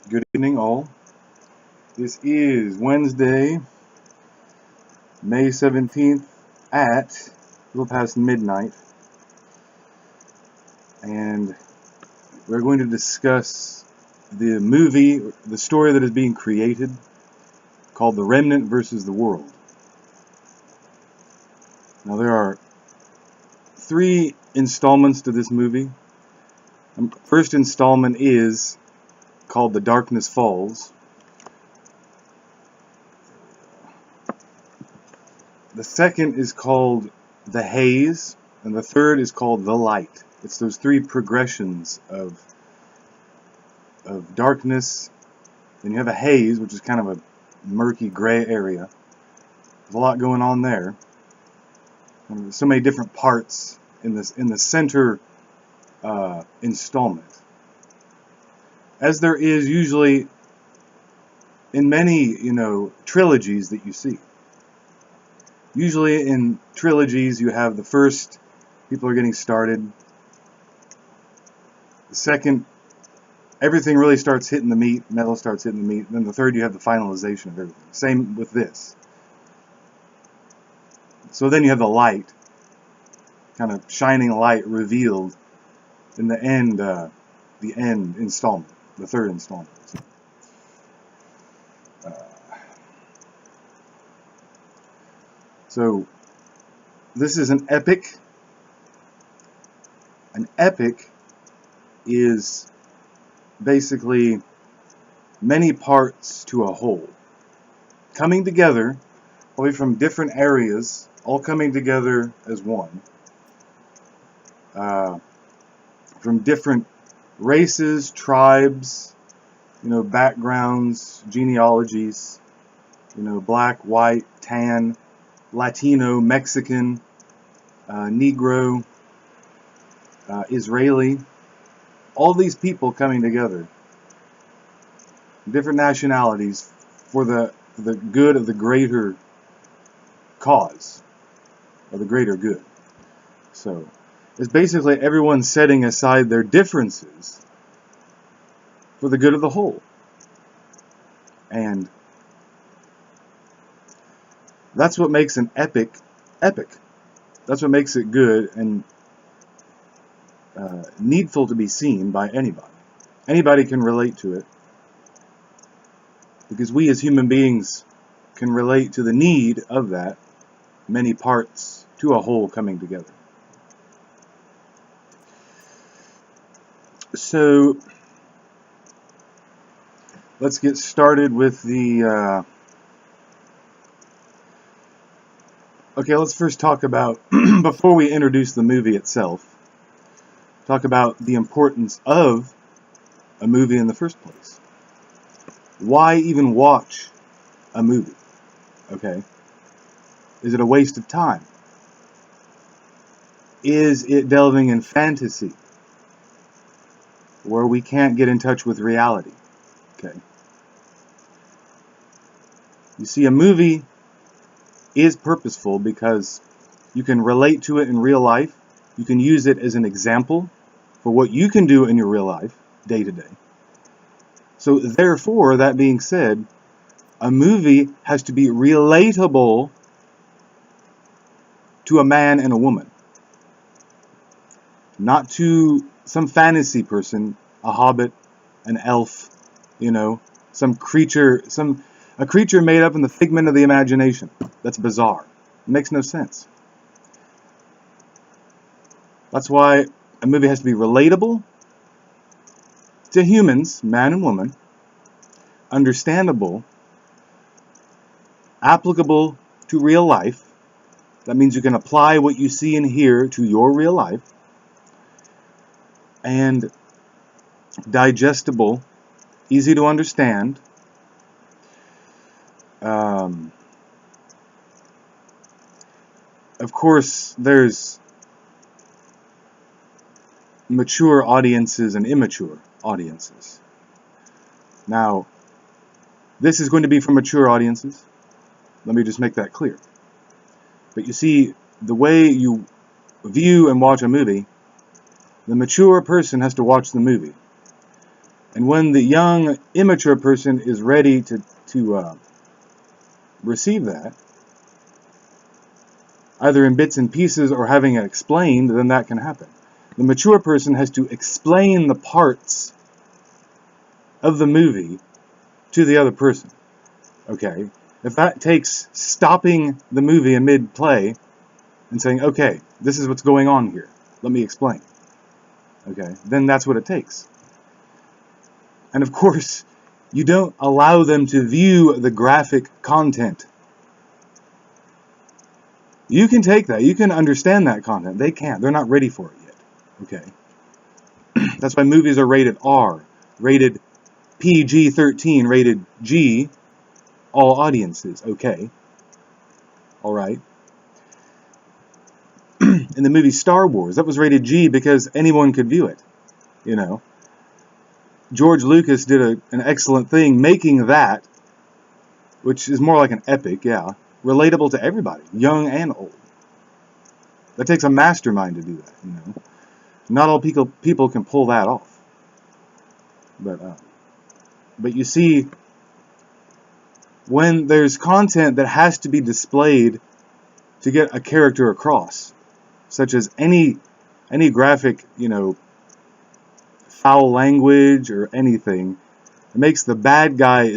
Good evening, all. This is Wednesday, May 17th at a little past midnight, and we're going to discuss the movie, the story that is being created called The Remnant versus the World. Now, there are three installments to this movie. First installment is called The Darkness Falls. The second is called The Haze, and the third is called The Light. It's those three progressions of darkness. Then you have a haze, which is kind of a murky gray area. There's a lot going on there. And there's so many different parts in the center installment, as there is usually in many trilogies that you see. Usually in trilogies you have the first, people are getting started. The second, everything really starts hitting the meat, metal starts hitting the meat. And then the third, you have the finalization of everything. Same with this. So then you have the light, kind of shining light revealed in the end installment, the third installment. So this is an epic. An epic is basically many parts to a whole, coming together, probably from different areas, all coming together as one, from different races, tribes, backgrounds, genealogies, black, white, tan, Latino, Mexican, Negro, Israeli, all these people coming together, different nationalities, for the good of the greater cause, or the greater good. So it's basically everyone setting aside their differences for the good of the whole. And that's what makes an epic epic. That's what makes it good and needful to be seen by anybody. Anybody can relate to it, because we as human beings can relate to the need of that, many parts to a whole coming together. So let's get started with the okay, let's first talk about before we introduce the movie itself, talk about the importance of a movie in the first place. Why even watch a movie? Okay. Is it a waste of time? Is it delving in fantasy, where we can't get in touch with reality? Okay. You see, a movie is purposeful because you can relate to it in real life. You can use it as an example for what you can do in your real life, day to day. So therefore, that being said, a movie has to be relatable to a man and a woman. Not to some fantasy person, a hobbit, an elf, some creature, a creature made up in the figment of the imagination. That's bizarre. It makes no sense. That's why a movie has to be relatable to humans, man and woman, understandable, applicable to real life. That means you can apply what you see and hear to your real life, and digestible, easy to understand. Of course, there's mature audiences and immature audiences. Now, this is going to be for mature audiences. Let me just make that clear. But you see, the way you view and watch a movie, the mature person has to watch the movie. And when the young, immature person is ready to receive that, either in bits and pieces or having it explained, then that can happen. The mature person has to explain the parts of the movie to the other person. Okay? If that takes stopping the movie in mid-play and saying, okay, this is what's going on here, let me explain. Okay? Then that's what it takes. And of course, you don't allow them to view the graphic content. You can take that. You can understand that content. They can't. They're not ready for it yet. Okay? That's why movies are rated R, rated PG-13, rated G, all audiences. Okay? All right? In the movie Star Wars, that was rated G because anyone could view it. You know? George Lucas did an excellent thing making that, which is more like an epic, yeah, relatable to everybody, young and old. That takes a mastermind to do that, you know. Not all people can pull that off. But you see, when there's content that has to be displayed to get a character across, such as any graphic, you know, foul language or anything, it makes the bad guy,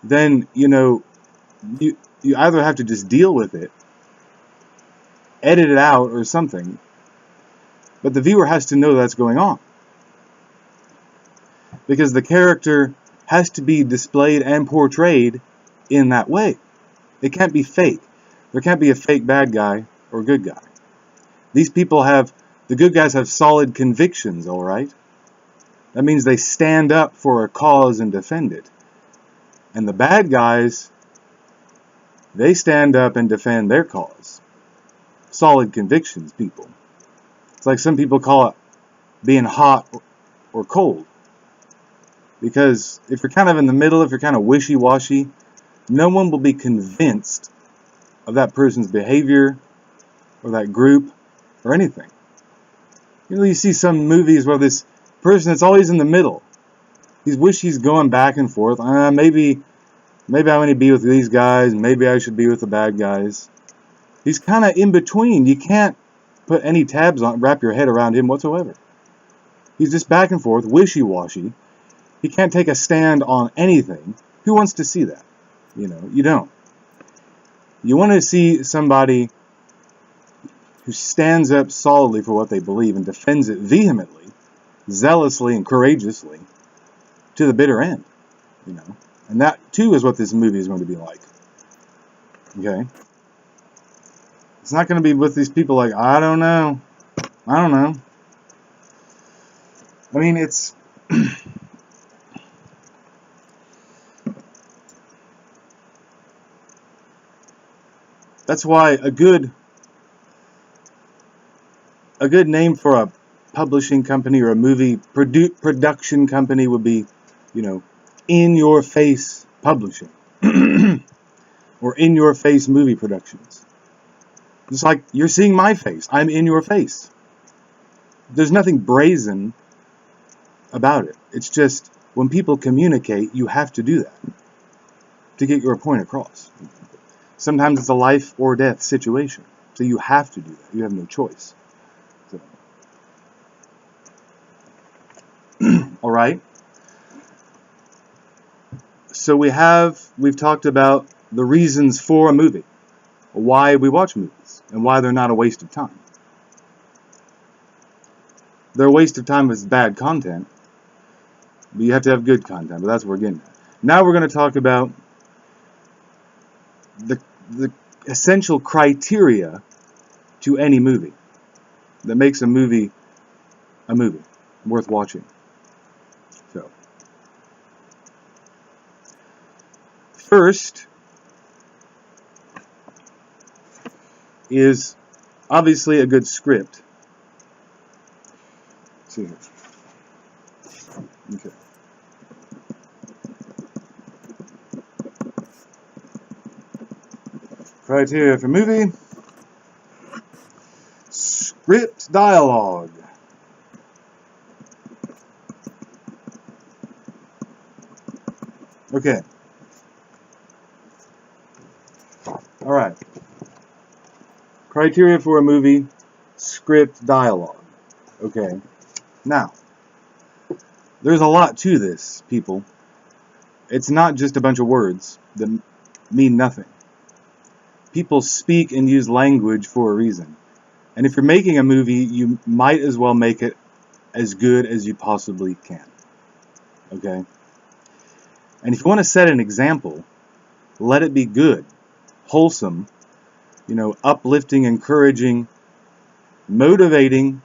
then, you know, you either have to just deal with it, edit it out or something, but the viewer has to know that's going on. Because the character has to be displayed and portrayed in that way. It can't be fake. There can't be a fake bad guy or good guy. These people the good guys have solid convictions, all right? That means they stand up for a cause and defend it. And the bad guys, they stand up and defend their cause. Solid convictions, people. It's like some people call it being hot or cold. Because if you're kind of in the middle, if you're kind of wishy-washy, no one will be convinced of that person's behavior or that group or anything. You know, you see some movies where this person that's always in the middle, he's going back and forth. Maybe I want to be with these guys. Maybe I should be with the bad guys. He's kind of in between. You can't put any tabs on, wrap your head around him whatsoever. He's just back and forth, wishy-washy. He can't take a stand on anything. Who wants to see that? You know, you don't. You want to see somebody who stands up solidly for what they believe and defends it vehemently, zealously, and courageously to the bitter end. You know, and that too is what this movie is going to be like. Okay? It's not going to be with these people like, I don't know. I mean, it's... That's why a good name for a publishing company or a movie production company would be, you know, In Your Face Publishing or In Your Face Movie Productions. It's like, you're seeing my face. I'm in your face. There's nothing brazen about it. It's just when people communicate, you have to do that to get your point across. Sometimes it's a life or death situation. So you have to do that. You have no choice. So. All right. So we've talked about the reasons for a movie, why we watch movies, and why they're not a waste of time. They're a waste of time if it's bad content, but you have to have good content, but that's what we're getting at. Now we're going to talk about the essential criteria to any movie that makes a movie worth watching. So, first is obviously a good script. Let's see here. Okay. Criteria for movie. Script dialogue. Okay. All right. Criteria for a movie: script, dialogue. Okay. Now, there's a lot to this, people. It's not just a bunch of words that mean nothing. People speak and use language for a reason. And if you're making a movie, you might as well make it as good as you possibly can. Okay? And if you want to set an example, let it be good, wholesome, uplifting, encouraging, motivating,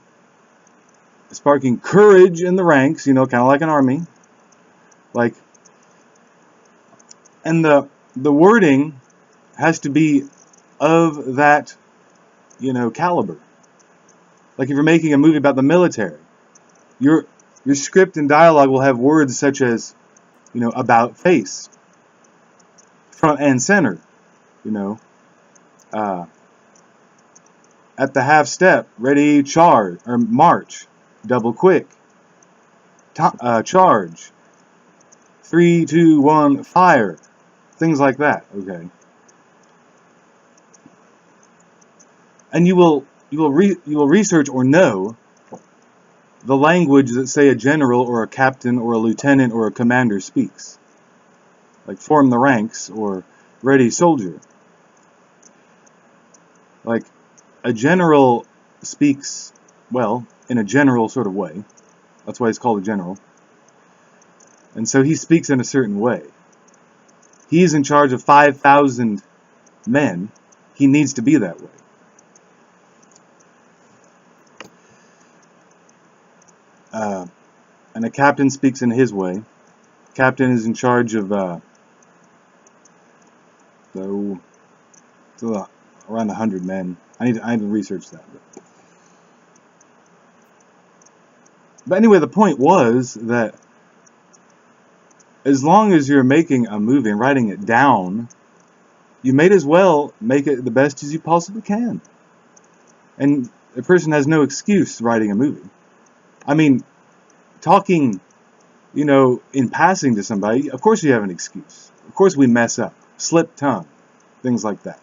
sparking courage in the ranks, kind of like an army. And the wording has to be of that, caliber. Like if you're making a movie about the military, your script and dialogue will have words such as, about face, front and center, at the half step, ready, charge, or march, double quick, charge, 3, 2, 1, fire, things like that. Okay, and you will research or know the language that, say, a general or a captain or a lieutenant or a commander speaks, like form the ranks or ready, soldier. Like a general speaks, well, in a general sort of way. That's why he's called a general. And so he speaks in a certain way. He's in charge of 5,000 men. He needs to be that way. And a captain speaks in his way. Captain is in charge of around 100 men. I need to research that. But anyway, the point was that as long as you're making a movie and writing it down, you may as well make it the best as you possibly can. And a person has no excuse writing a movie. I mean, talking, in passing to somebody, of course you have an excuse. Of course we mess up, slip tongue, things like that.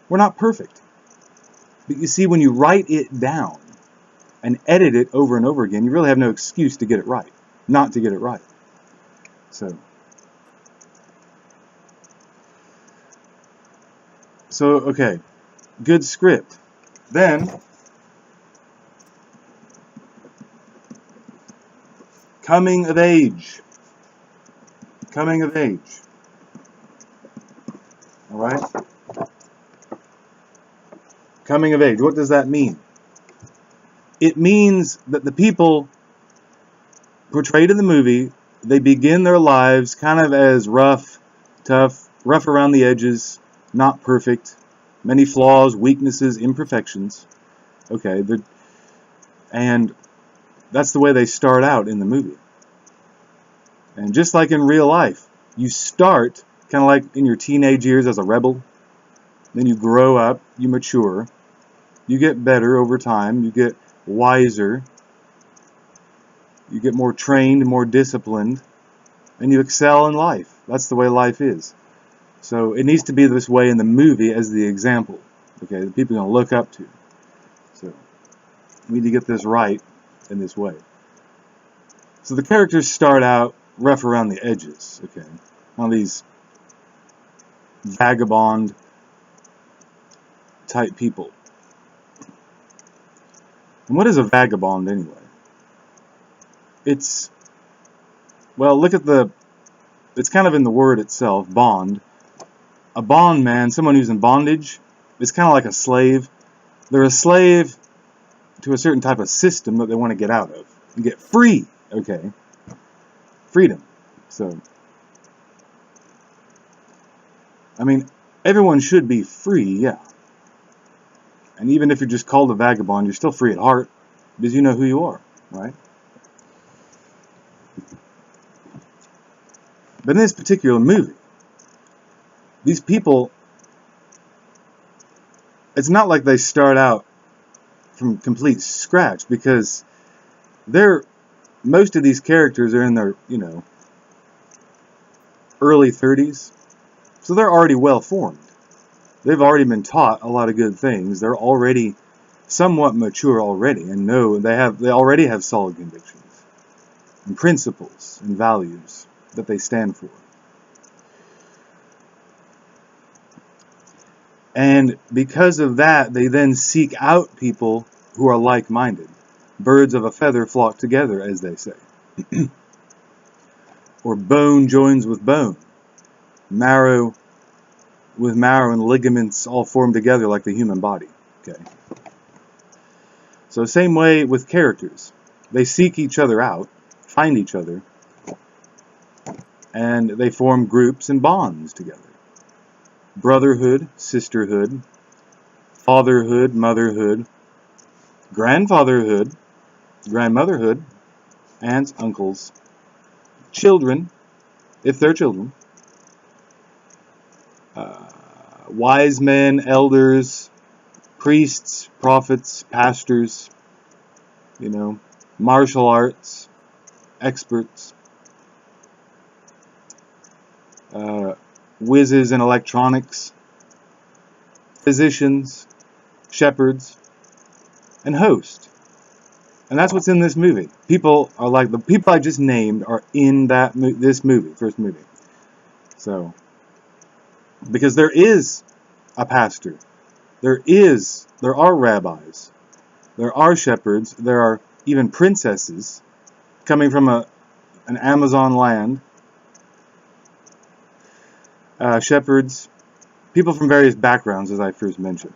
We're not perfect. But you see, when you write it down and edit it over and over again, you really have no excuse to get it right, not to get it right. So okay, good script. Then, coming of age. Coming of age. All right? Coming of age. What does that mean? It means that the people portrayed in the movie, they begin their lives kind of as rough, tough, rough around the edges, not perfect, many flaws, weaknesses, imperfections. Okay, and that's the way they start out in the movie. And just like in real life, you start kind of like in your teenage years as a rebel. Then you grow up, you mature, you get better over time, you get wiser, you get more trained, more disciplined, and you excel in life. That's the way life is. So it needs to be this way in the movie as the example, okay, that people are going to look up to. So we need to get this right in this way. So the characters start out rough around the edges, okay, one of these vagabond type people. And what is a vagabond anyway? Look at it's kind of in the word itself, bond. A bondman, someone who's in bondage, is kind of like a slave. They're a slave to a certain type of system that they want to get out of and get free, okay? Freedom. So, I mean, everyone should be free, yeah. And even if you're just called a vagabond, you're still free at heart because you know who you are, right? But in this particular movie, these people, it's not like they start out from complete scratch, because most of these characters are in their, early 30s. So they're already well formed. They've already been taught a lot of good things. They're already somewhat mature already, and know they already have solid convictions and principles and values that they stand for. And because of that, they then seek out people who are like-minded. Birds of a feather flock together, as they say. Or bone joins with bone. Marrow with marrow, and ligaments all form together like the human body. Okay. So same way with characters. They seek each other out, find each other, and they form groups and bonds together. Brotherhood, sisterhood, fatherhood, motherhood, grandfatherhood, grandmotherhood, aunts, uncles, children, if they're children, wise men, elders, priests, prophets, pastors, martial arts, experts, whizzes in electronics, physicians, shepherds, and hosts. And that's what's in this movie. People are like the people I just named are in this movie, first movie. So, because there is a pastor, there are rabbis, there are shepherds, there are even princesses coming from an Amazon land, shepherds, people from various backgrounds, as I first mentioned.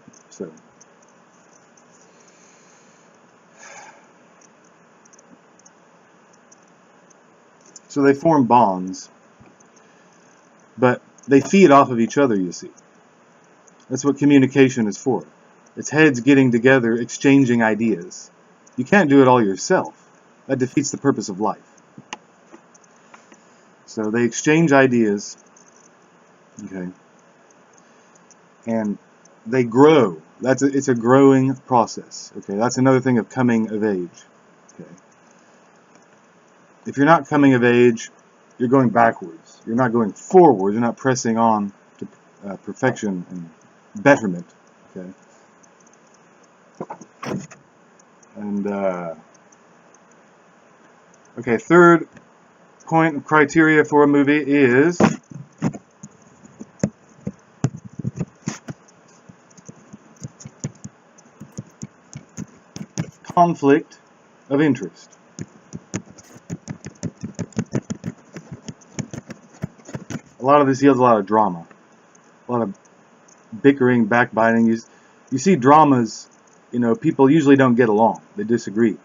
So they form bonds, but they feed off of each other, you see. That's what communication is for. It's heads getting together, exchanging ideas. You can't do it all yourself. That defeats the purpose of life. So they exchange ideas, okay, and they grow. It's a growing process, okay. That's another thing of coming of age, okay. If you're not coming of age, you're going backwards. You're not going forward. You're not pressing on to perfection and betterment, okay. And okay, third point of criteria for a movie is conflict of interest. A lot of this yields a lot of drama, a lot of bickering, backbiting. You see dramas, people usually don't get along. They disagree.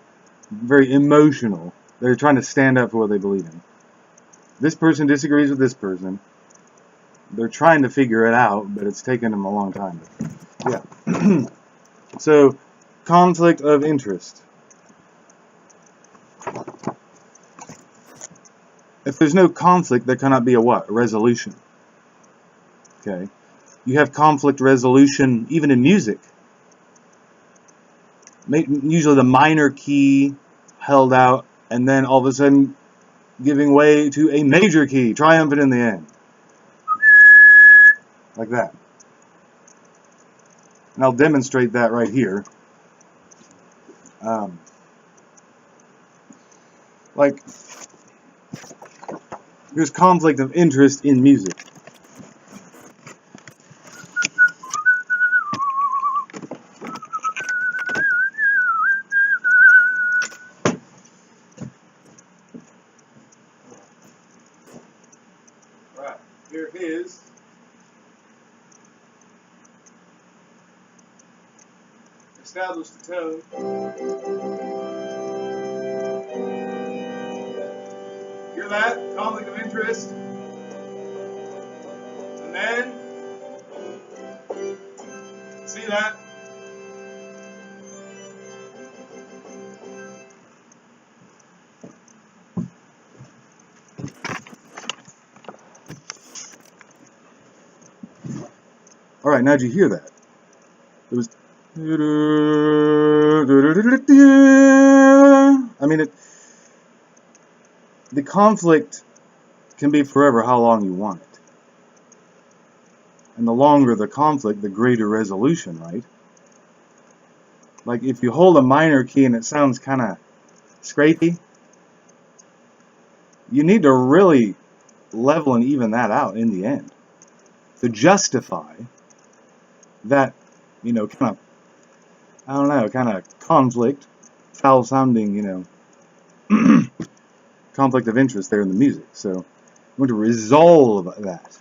Very emotional. They're trying to stand up for what they believe in. This person disagrees with this person. They're trying to figure it out, but it's taken them a long time. Yeah. So, conflict of interest. If there's no conflict, there cannot be a what? A resolution. Okay. You have conflict resolution even in music. Usually the minor key held out, and then all of a sudden giving way to a major key, triumphant in the end. Like that. And I'll demonstrate that right here. There's conflict of interest in music. Right, here is establish the tone. Hear that? Conflict of interest. And then, see that? Alright, now did you hear that? It was... I mean, the conflict can be forever how long you want it. And the longer the conflict, the greater resolution, right? Like if you hold a minor key and it sounds kind of scrapey, you need to really level and even that out in the end to justify that, kind of, I don't know, kind of conflict, foul sounding, conflict of interest there in the music. So you want to resolve that,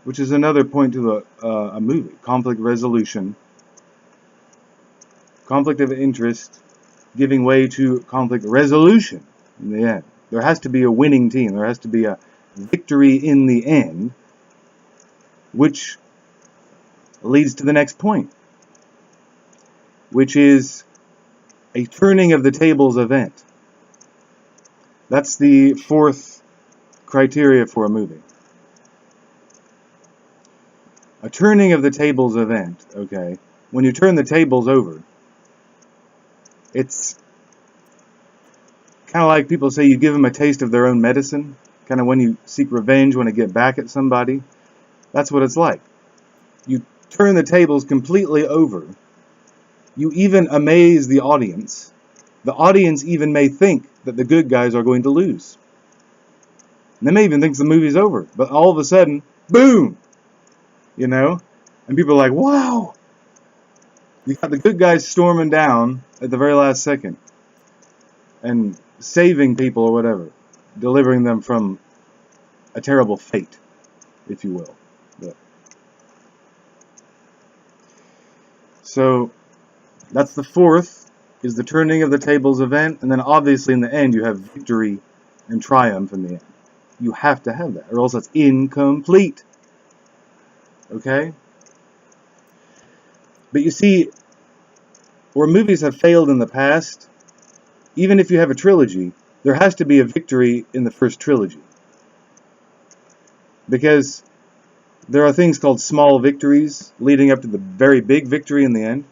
which is another point to a movie. Conflict resolution, conflict of interest giving way to conflict resolution in the end. There has to be a winning team. There has to be a victory in the end, which leads to the next point, which is a turning of the tables event. That's the fourth criteria for a movie. A turning of the tables event, okay? When you turn the tables over, it's kind of like people say you give them a taste of their own medicine. Kind of when you seek revenge, want to get back at somebody. That's what it's like. You turn the tables completely over. You even amaze the audience. The audience even may think that the good guys are going to lose. And they may even think the movie's over. But all of a sudden, boom! And people are like, wow! You got the good guys storming down at the very last second. And saving people or whatever. Delivering them from a terrible fate, if you will. So, that's the fourth, is the turning of the tables event, and then obviously in the end you have victory and triumph in the end. You have to have that, or else it's incomplete. Okay? But you see, where movies have failed in the past, even if you have a trilogy, there has to be a victory in the first trilogy. Because there are things called small victories leading up to the very big victory in the end.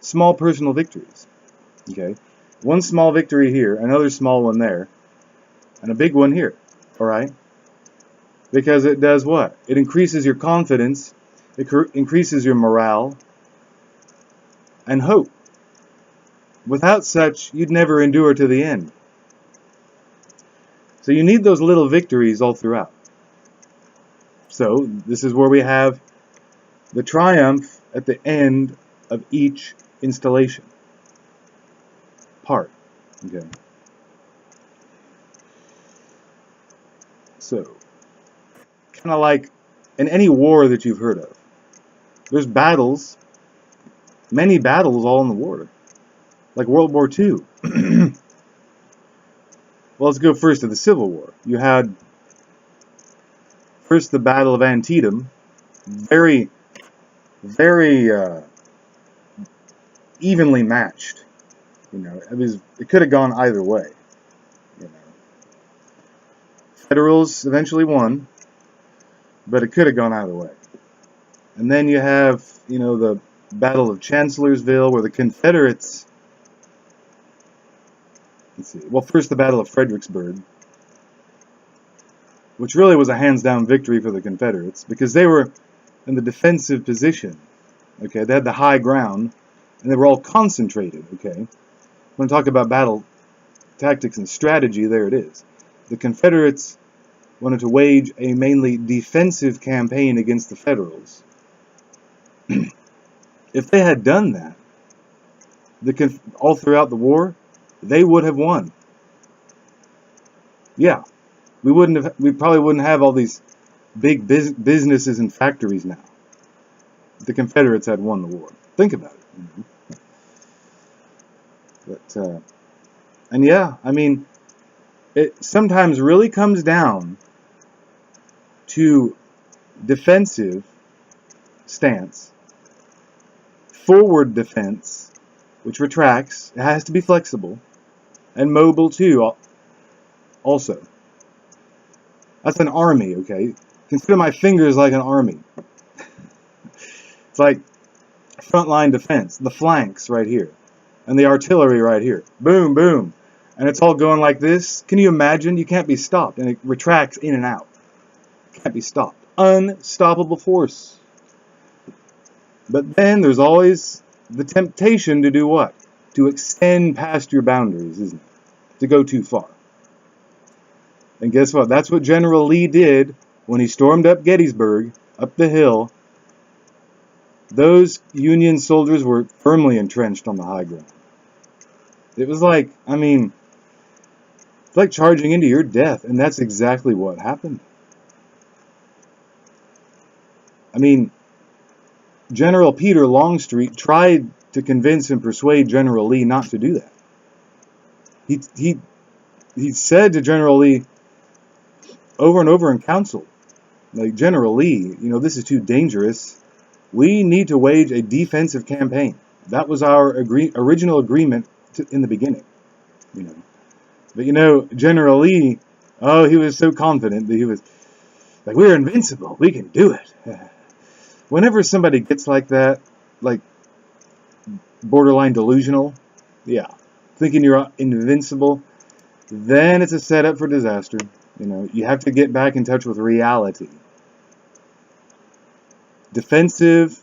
Small personal victories. Okay? One small victory here, another small one there, and a big one here. Alright? Because it does what? It increases your confidence, it increases your morale, and hope. Without such, you'd never endure to the end. So you need those little victories all throughout. So this is where we have the triumph at the end of each installation. Part. Okay. So, kind of like in any war that you've heard of, there's battles, many battles all in the war. Like World War II. Well, let's go first to the Civil War. You had first the Battle of Antietam, very, very evenly matched. It could have gone either way. Federals eventually won, but it could have gone either way. And then you have, the Battle of Chancellorsville, where the Confederates. Let's see. Well, first the Battle of Fredericksburg, which really was a hands-down victory for the Confederates, because they were in the defensive position. Okay, they had the high ground, and they were all concentrated. Okay, when I talk about battle tactics and strategy, there it is. The Confederates wanted to wage a mainly defensive campaign against the Federals. If they had done that, all throughout the war, they would have won. Yeah, we probably wouldn't have all these big businesses and factories now. The Confederates had won the war. Think about it. But and yeah, it sometimes really comes down to defensive stance, forward defense, which retracts. It has to be flexible, and mobile too. Also, that's an army. Okay, consider my fingers like an army. It's like frontline defense, the flanks right here, and the artillery right here. Boom, boom. and it's all going like this. Can you imagine? You can't be stopped, and it retracts in and out. Can't be stopped. Unstoppable force. But then there's always the temptation to do what? To extend past your boundaries, isn't it? To go too far. And guess what? That's what General Lee did when he stormed up Gettysburg, up the hill. Those Union soldiers were firmly entrenched on the high ground. It was like, I mean, it's like charging into your death, and that's exactly what happened. I mean, General Peter Longstreet tried to convince and persuade General Lee not to do that. He said to General Lee over and over in council, like, General Lee, you know, this is too dangerous. We need to wage a defensive campaign. That was our original agreement in the beginning, you know. But you know, General Lee, oh, he was so confident that he was like, we're invincible. We can do it. Whenever somebody gets like that, like borderline delusional, yeah, thinking you're invincible, then it's a setup for disaster. You know, you have to get back in touch with reality. Defensive,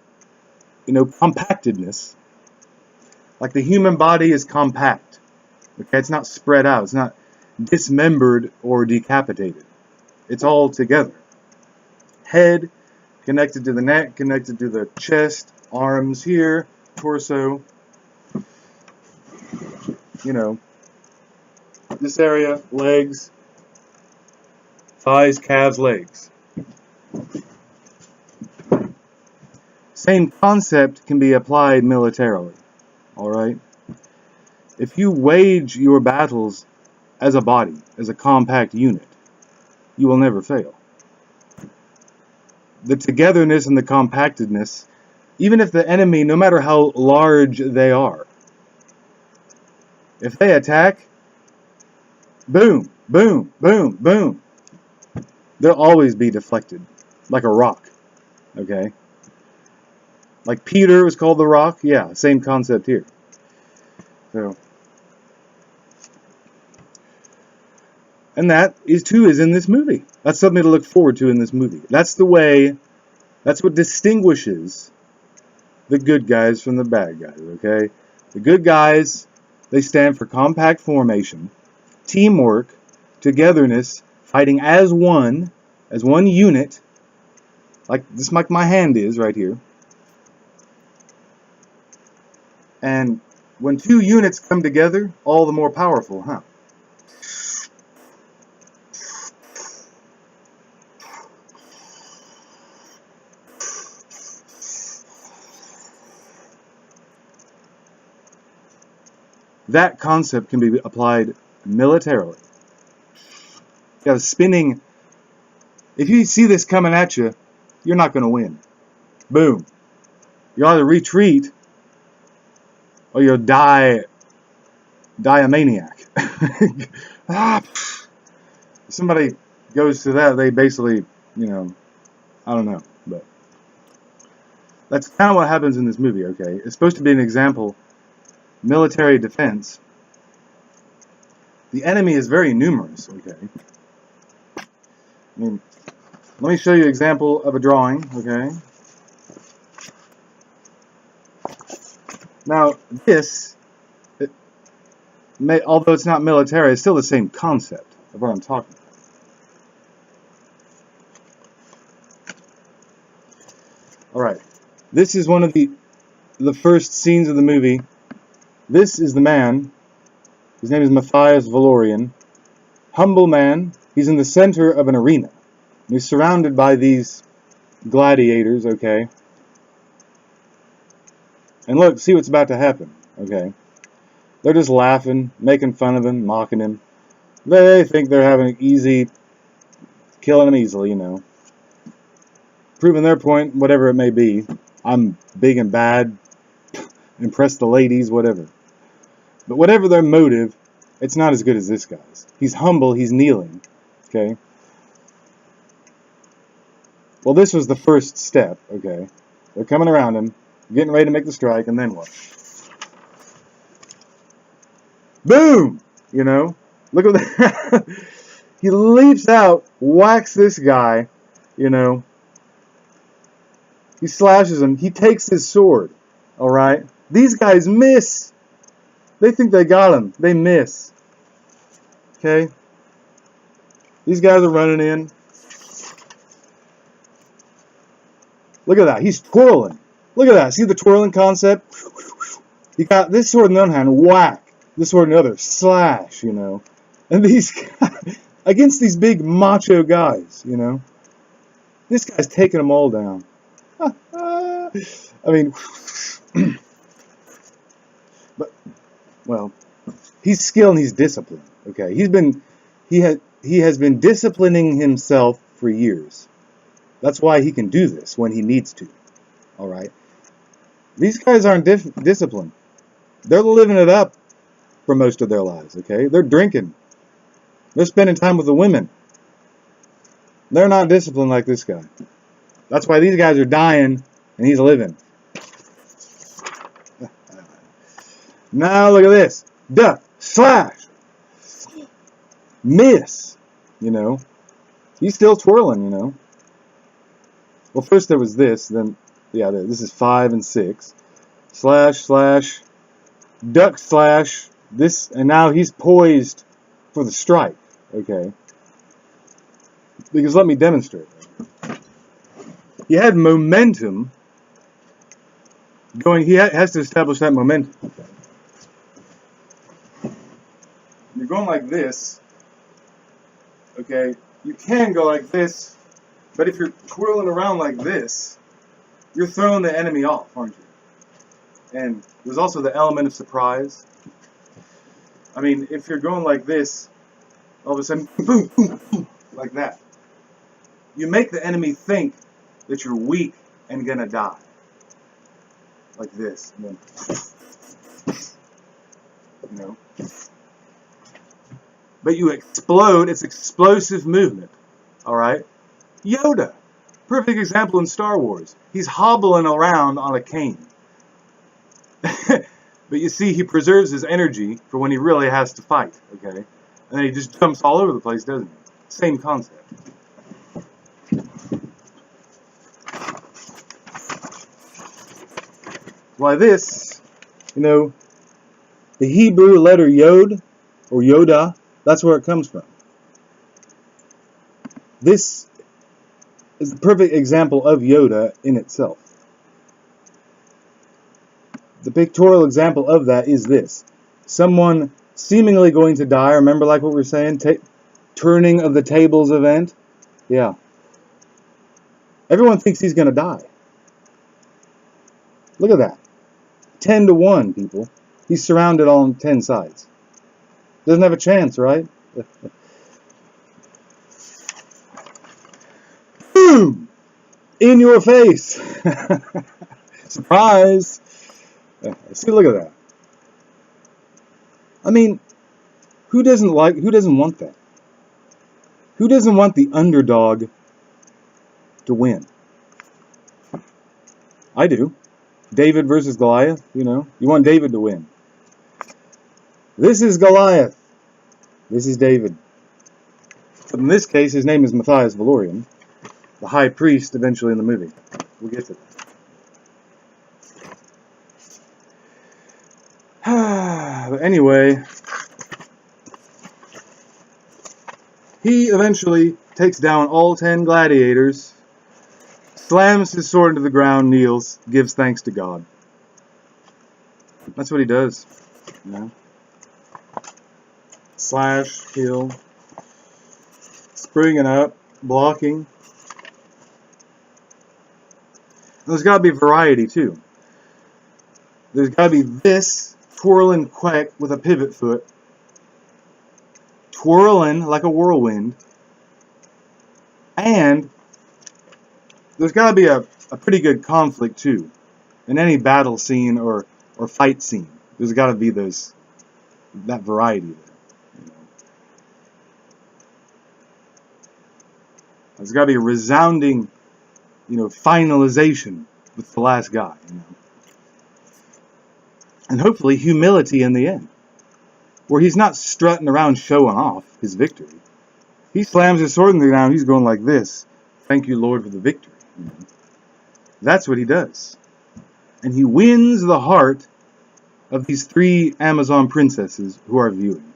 you know, compactedness. Like the human body is compact. Okay, it's not spread out. It's not dismembered or decapitated. It's all together. Head connected to the neck, connected to the chest, arms here, torso. You know, this area, legs, thighs, calves, legs. Same concept can be applied militarily. All right? If you wage your battles as a body, as a compact unit, you will never fail. The togetherness and the compactedness, even if the enemy, no matter how large they are, if they attack, boom, boom, boom, boom, they'll always be deflected, like a rock, okay? Like Peter was called the Rock, yeah, same concept here. So, and that is in this movie. That's something to look forward to in this movie. That's the way, that's what distinguishes the good guys from the bad guys, okay? The good guys, they stand for compact formation, teamwork, togetherness, fighting as one unit, like this, like my hand is right here. And when two units come together, all the more powerful, huh? That concept can be applied militarily. You have spinning. If you see this coming at you, you're not going to win. Boom. You either retreat or you'll die a maniac. Somebody goes to that, they basically, you know, I don't know, but that's kind of what happens in this movie, okay? It's supposed to be an example, military defense. The enemy is very numerous, okay? I mean, let me show you an example of a drawing, okay? Now, this, although it's not military, it's still the same concept of what I'm talking about. Alright, this is one of the first scenes of the movie. This is the man. His name is Matthias Valorian. Humble man. He's in the center of an arena. He's surrounded by these gladiators, okay? And look, see what's about to happen, okay? They're just laughing, making fun of him, mocking him. They think they're having it easy, killing him easily, you know. Proving their point, whatever it may be. I'm big and bad, impress the ladies, whatever. But whatever their motive, it's not as good as this guy's. He's humble, he's kneeling, okay? Well, this was the first step, okay? They're coming around him, getting ready to make the strike, and then what? Boom! You know? Look at that. He leaps out, whacks this guy, you know. He slashes him. He takes his sword. Alright? These guys miss. They think they got him. They miss. Okay? These guys are running in. Look at that. He's twirling. Look at that. See the twirling concept? You got this sword in one hand, whack. This sword in the other, slash, you know. And these guys, against these big macho guys, you know. This guy's taking them all down. I mean, but, well, he's skilled and he's disciplined. Okay, he has been disciplining himself for years. That's why he can do this when he needs to. All right. These guys aren't disciplined. They're living it up for most of their lives. Okay, they're drinking. They're spending time with the women. They're not disciplined like this guy. That's why these guys are dying and he's living. Now look at this. Duck, slash, miss. You know, he's still twirling. You know. Well, first there was this, then, yeah, this is 5 and 6. Slash, slash, duck, slash, this, and now he's poised for the strike, okay? Because let me demonstrate. He had momentum going, he has to establish that momentum. You're going like this, okay? You can go like this. But if you're twirling around like this, you're throwing the enemy off, aren't you? And there's also the element of surprise. I mean, if you're going like this, all of a sudden, boom, boom, boom, like that. You make the enemy think that you're weak and gonna die. Like this. And then, you know. But you explode, it's explosive movement. Alright? Yoda, perfect example in Star Wars. He's hobbling around on a cane. But you see, he preserves his energy for when he really has to fight, okay? And then he just jumps all over the place, doesn't he? Same concept. Why this, you know, the Hebrew letter Yod, or Yoda, that's where it comes from. This is the perfect example of Yoda in itself. The pictorial example of that is this. Someone seemingly going to die. Remember, like what we were saying, turning of the tables event? Yeah. Everyone thinks he's going to die. Look at that. 10 to 1, people. He's surrounded on 10 sides. Doesn't have a chance, right? Boom! In your face. Surprise! See, look at that. I mean, who doesn't want that? Who doesn't want the underdog to win? I do. David versus Goliath, you know. You want David to win. This is Goliath. This is David. But in this case, his name is Matthias Valorian, the high priest eventually in the movie. We'll get to that. But anyway, he eventually takes down all 10 gladiators, slams his sword into the ground, kneels, gives thanks to God. That's what he does. You know? Slash, kill, springing up, blocking. There's got to be variety too. There's got to be this twirling quack with a pivot foot, twirling like a whirlwind, and there's got to be a pretty good conflict too. In any battle scene or fight scene, there's got to be that variety there. You know. There's got to be a resounding, finalization with the last guy. And hopefully humility in the end. where he's not strutting around showing off his victory. He slams his sword in the ground. He's going like this. Thank you, Lord, for the victory. That's what he does. And he wins the heart of these 3 Amazon princesses who are viewing.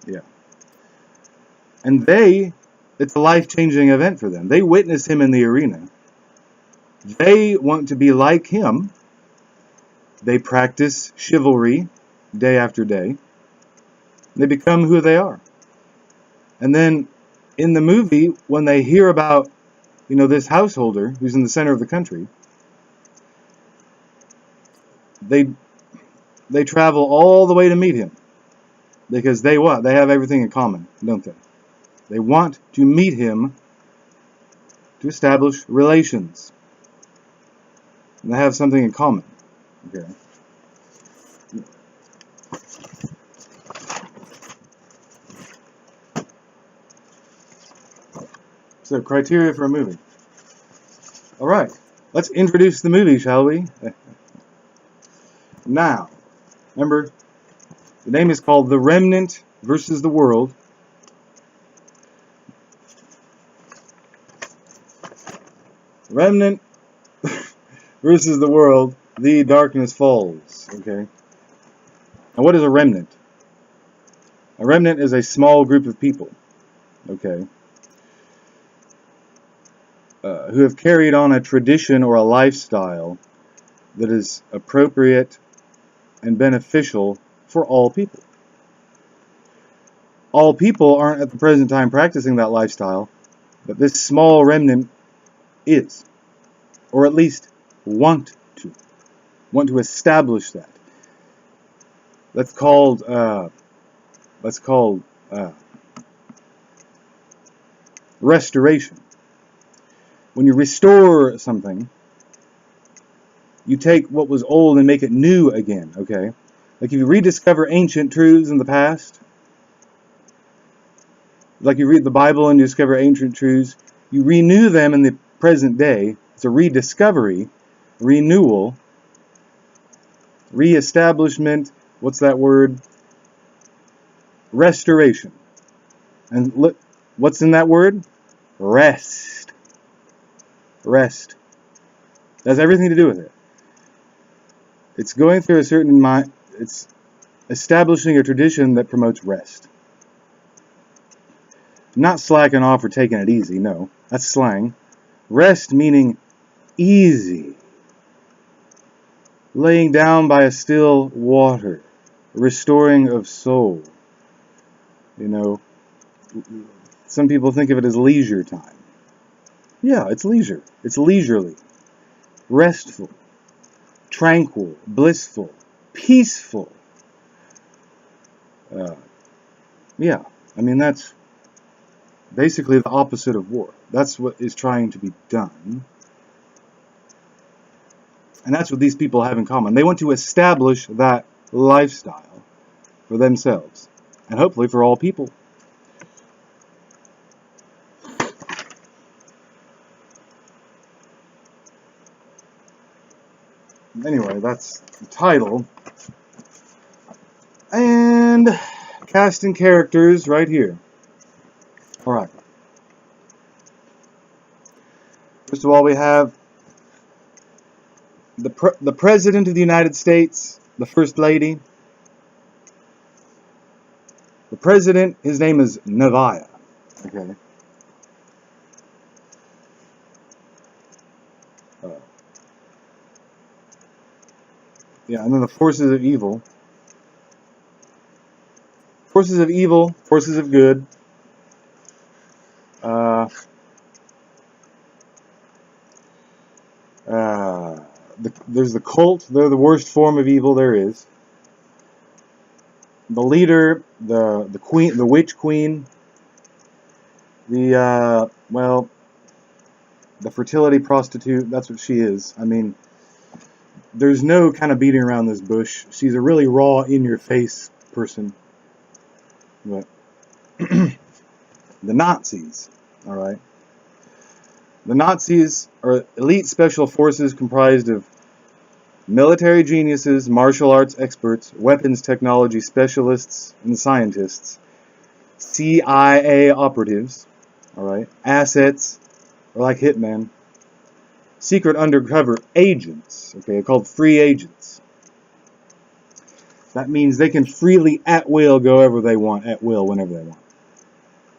Yeah. And it's a life-changing event for them. They witness him in the arena. They want to be like him. They practice chivalry day after day. They become who they are. And then in the movie, when they hear about, this householder who's in the center of the country, they travel all the way to meet him. Because they have everything in common, don't they? They want to meet him to establish relations. And they have something in common. Okay. So, criteria for a movie. All right, let's introduce the movie, shall we? Now, remember, the name is called The Remnant versus the World. Remnant versus the World, The Darkness Falls. Okay. Now, what is a remnant? A remnant is a small group of people. Okay. Who have carried on a tradition or a lifestyle that is appropriate and beneficial for all people. All people aren't at the present time practicing that lifestyle, but this small remnant is, or at least want to establish that. That's called restoration. When you restore something, you take what was old and make it new again, okay? Like if you rediscover ancient truths in the past, like you read the Bible and you discover ancient truths, you renew them in the present day. It's a rediscovery, renewal, reestablishment, what's that word? Restoration. And look, what's in that word? Rest. Rest. That has everything to do with it. It's going through a certain mind. It's establishing a tradition that promotes rest. Not slacking off or taking it easy, no. That's slang. Rest meaning easy. Laying down by a still water. Restoring of soul. Some people think of it as leisure time. Yeah, it's leisure. It's leisurely. Restful. Tranquil. Blissful. Peaceful. That's basically the opposite of war. That's what is trying to be done. And that's what these people have in common. They want to establish that lifestyle for themselves. And hopefully for all people. Anyway, that's the title. And cast and characters right here. Alright. First of all, we have the President of the United States, the First Lady. The President, his name is Nevaeh. Okay. And then the forces of evil. Forces of evil, forces of good. There's the cult. They're the worst form of evil there is. The leader, the queen, the witch queen. The fertility prostitute. That's what she is. There's no kind of beating around this bush. She's a really raw, in-your-face person. But the Nazis, all right. The Nazis are elite special forces comprised of military geniuses, martial arts experts, weapons technology specialists and scientists, CIA operatives, all right, assets, or like hitmen, secret undercover agents, okay, called free agents. That means they can freely, at will, go wherever they want, at will, whenever they want.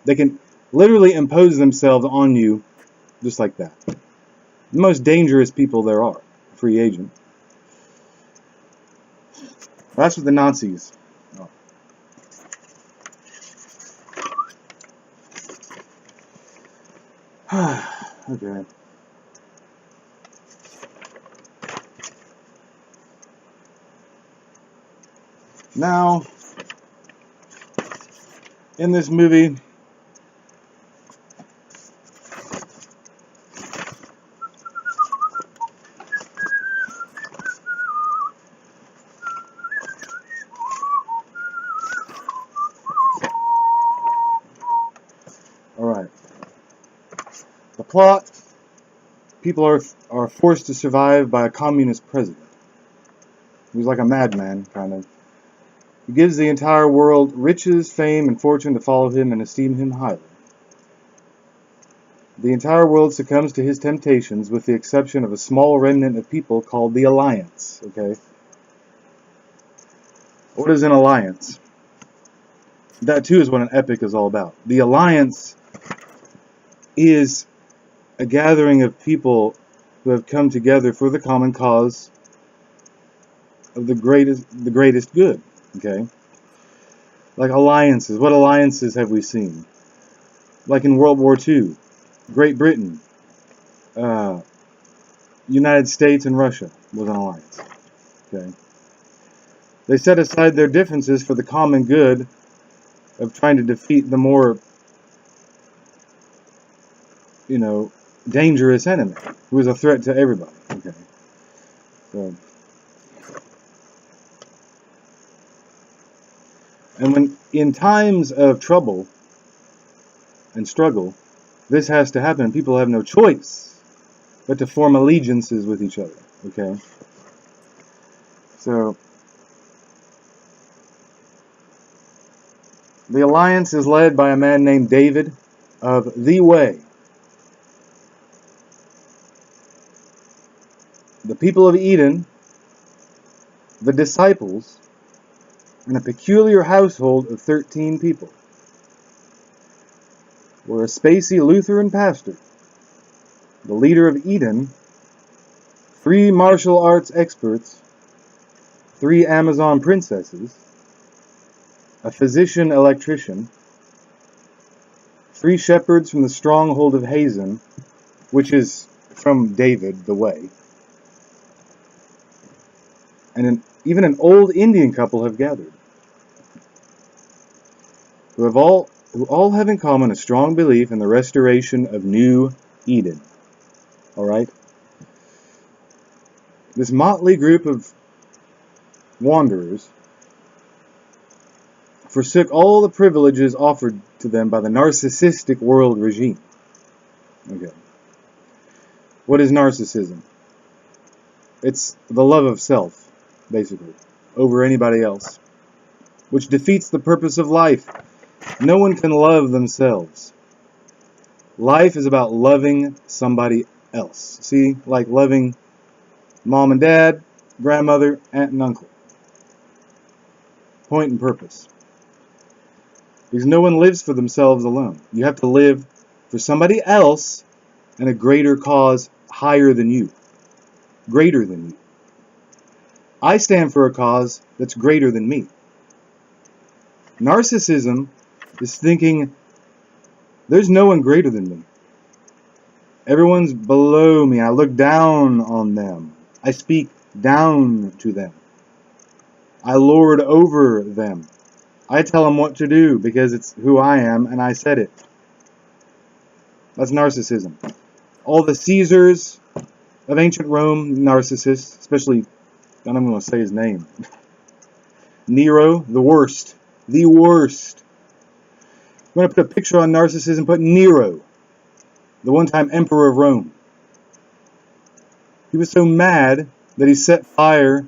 They can literally impose themselves on you just like that. The most dangerous people there are, free agent. That's what the Nazis are. Okay. Now, in this movie, alright, the plot, people are forced to survive by a communist president. He's like a madman, kind of. He gives the entire world riches, fame, and fortune to follow him and esteem him highly. The entire world succumbs to his temptations with the exception of a small remnant of people called the Alliance, okay? What is an alliance? That too is what an epic is all about. The Alliance is a gathering of people who have come together for the common cause of the greatest good, okay? Like alliances. What alliances have we seen? Like in World War II, Great Britain, United States and Russia was an alliance, okay? They set aside their differences for the common good of trying to defeat the more, dangerous enemy, who is a threat to everybody, okay? So, and when in times of trouble and struggle, this has to happen. People have no choice but to form allegiances with each other, okay? So, the alliance is led by a man named David of the Way. The people of Eden, the disciples, and a peculiar household of 13 people were a spacey Lutheran pastor, the leader of Eden, 3 martial arts experts, 3 Amazon princesses, a physician electrician, 3 shepherds from the stronghold of Hazen, which is from David, the Way, and even an old Indian couple have gathered, who all have in common a strong belief in the restoration of New Eden. Alright? This motley group of wanderers forsook all the privileges offered to them by the narcissistic world regime. Okay. What is narcissism? It's the love of self, basically, over anybody else, which defeats the purpose of life. No one can love themselves. Life is about loving somebody else. See, like loving mom and dad, grandmother, aunt and uncle. Point and purpose. Because no one lives for themselves alone. You have to live for somebody else and a greater cause higher than you. Greater than you. I stand for a cause that's greater than me. Narcissism is thinking there's no one greater than me. Everyone's below me. I look down on them. I speak down to them. I lord over them. I tell them what to do because it's who I am and I said it. That's narcissism. All the Caesars of ancient Rome, narcissists, especially, I don't even want to say his name. Nero, the worst. The worst. I'm going to put a picture on narcissism, put Nero, the one-time emperor of Rome. He was so mad that he set fire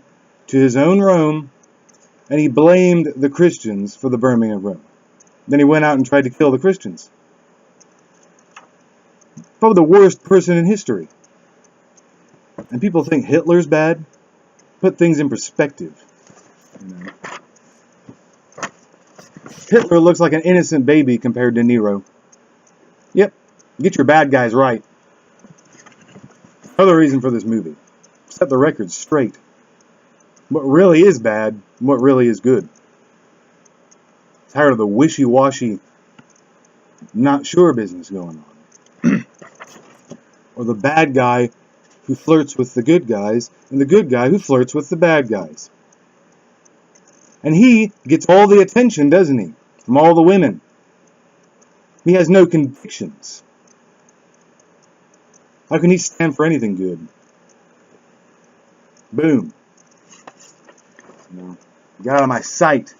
to his own Rome, and he blamed the Christians for the burning of Rome. Then he went out and tried to kill the Christians. Probably the worst person in history. And people think Hitler's bad. Put things in perspective. You know. Hitler looks like an innocent baby compared to Nero. Yep, get your bad guys right. Another reason for this movie. Set the record straight. What really is bad, and what really is good. Tired of the wishy-washy, not sure business going on. Or the bad guy who flirts with the good guys, and the good guy who flirts with the bad guys. And he gets all the attention, doesn't he? From all the women. He has no convictions. How can he stand for anything good? Boom. No. Get out of my sight.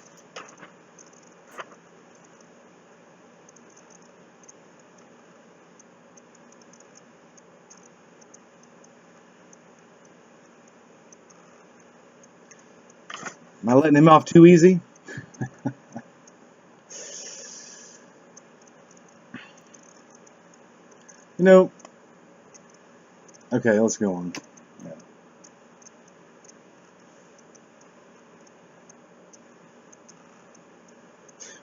Am I letting him off too easy? You know, okay, let's go on. Yeah.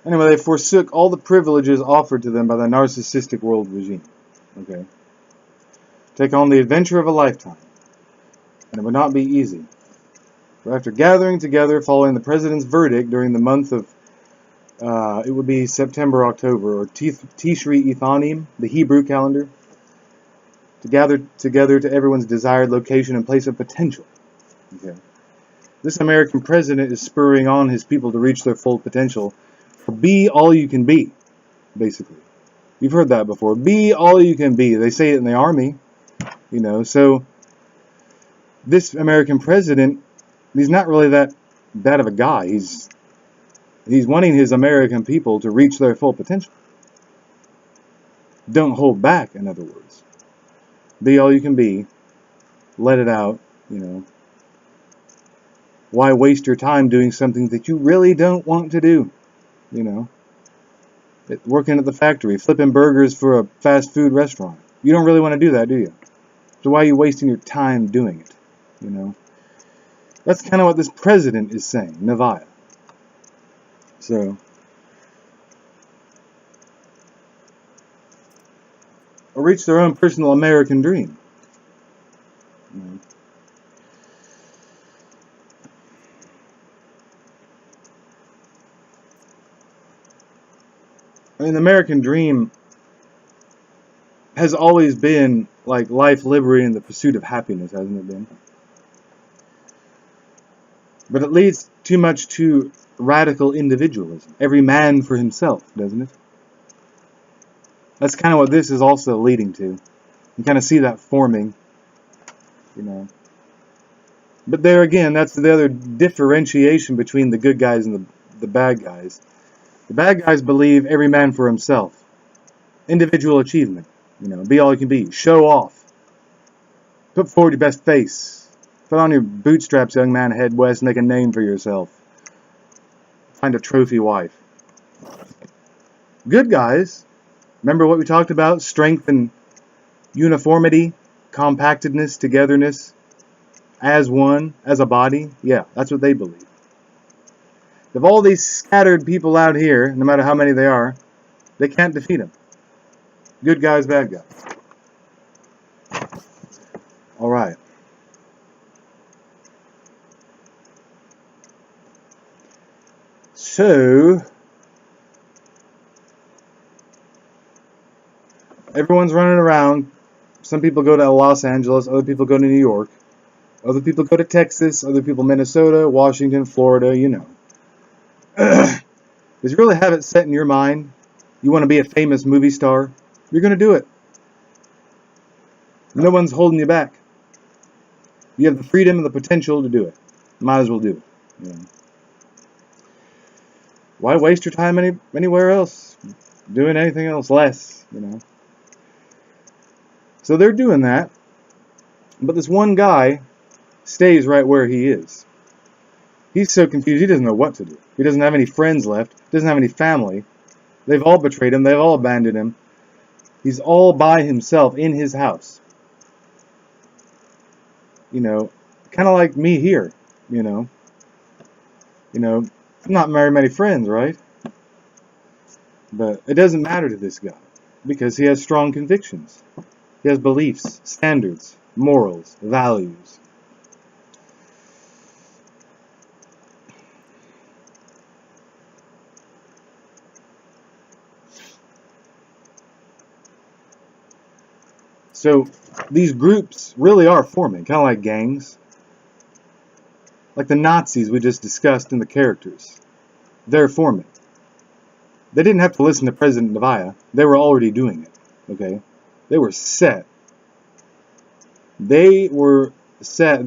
Anyway, they forsook all the privileges offered to them by the narcissistic world regime. Okay. Take on the adventure of a lifetime. And it would not be easy. But after gathering together following the president's verdict during the month of, it would be September, October, or Tishri Ethanim, the Hebrew calendar, to gather together to everyone's desired location and place of potential. Okay. This American president is spurring on his people to reach their full potential. Be all you can be, basically. You've heard that before. Be all you can be. They say it in the army, you know. So this American president, he's not really that bad of a guy. He's wanting his American people to reach their full potential. Don't hold back, in other words. Be all you can be. Let it out, you know. Why waste your time doing something that you really don't want to do? You know, working at the factory, flipping burgers for a fast food restaurant. You don't really want to do that, do you? So why are you wasting your time doing it? You know, that's kind of what this president is saying, Nevaeh. So, or reach their own personal American dream. You know. I mean, the American dream has always been like life, liberty, and the pursuit of happiness, hasn't it been? But it leads too much to radical individualism. Every man for himself, doesn't it? That's kind of what this is also leading to. You kind of see that forming, you know. But there again, that's the other differentiation between the good guys and the bad guys. The bad guys believe every man for himself. Individual achievement. You know, be all you can be. Show off. Put forward your best face. Put on your bootstraps, young man, head west, make a name for yourself. Find a trophy wife. Good guys, remember what we talked about? Strength and uniformity, compactedness, togetherness, as one, as a body. Yeah, that's what they believe. If all these scattered people out here, no matter how many they are, they can't defeat them. Good guys, bad guys. All right. So, everyone's running around. Some people go to Los Angeles, other people go to New York, other people go to Texas, other people Minnesota, Washington, Florida, you know. Does you really have it set in your mind? You want to be a famous movie star? You're going to do it. No one's holding you back. You have the freedom and the potential to do it. Might as well do it. You know. Why waste your time anywhere else? Doing anything else less, you know. So they're doing that. But this one guy, stays right where he is. He's so confused, he doesn't know what to do. He doesn't have any friends left, doesn't have any family. They've all betrayed him, they've all abandoned him. He's all by himself in his house. You know, kind of like me here, you know. I'm not very many friends, right? But it doesn't matter to this guy because he has strong convictions. He has beliefs, standards, morals, values. So these groups really are forming, kind of like gangs. Like the Nazis we just discussed in the characters. They're forming. They didn't have to listen to President Nevaeh. They were already doing it. Okay? They were set. They were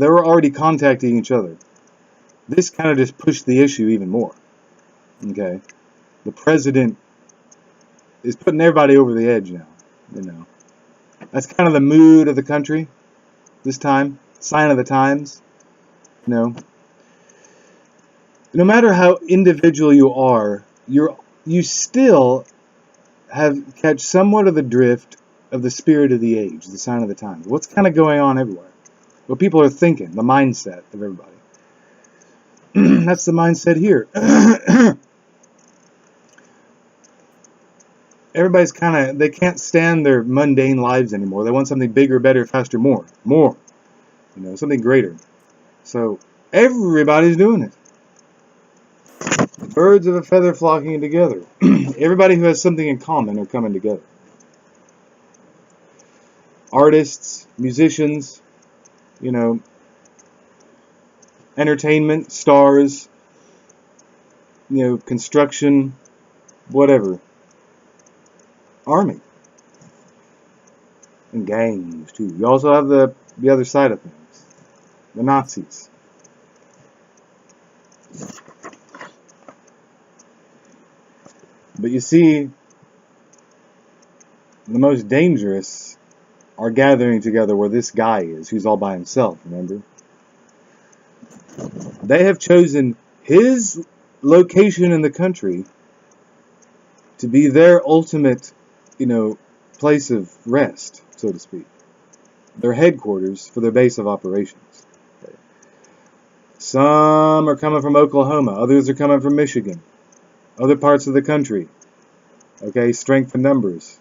already contacting each other. This kind of just pushed the issue even more. Okay? The president is putting everybody over the edge now. That's kind of the mood of the country this time. Sign of the times. No matter how individual you are, you still catch somewhat of the drift of the spirit of the age, the sign of the times. What's kind of going on everywhere? What people are thinking, the mindset of everybody. That's the mindset here. Everybody's they can't stand their mundane lives anymore. They want something bigger, better, faster, more. Something greater. So everybody's doing it. Birds of a feather flocking together. Everybody who has something in common are coming together. Artists, musicians, entertainment, stars, construction, whatever. Army. And gangs, too. You also have the other side of things. The Nazis. But you see, the most dangerous are gathering together where this guy is, who's all by himself, remember? They have chosen his location in the country to be their ultimate, place of rest, so to speak. Their headquarters for their base of operations. Some are coming from Oklahoma, others are coming from Michigan, other parts of the country. Okay, strength in numbers.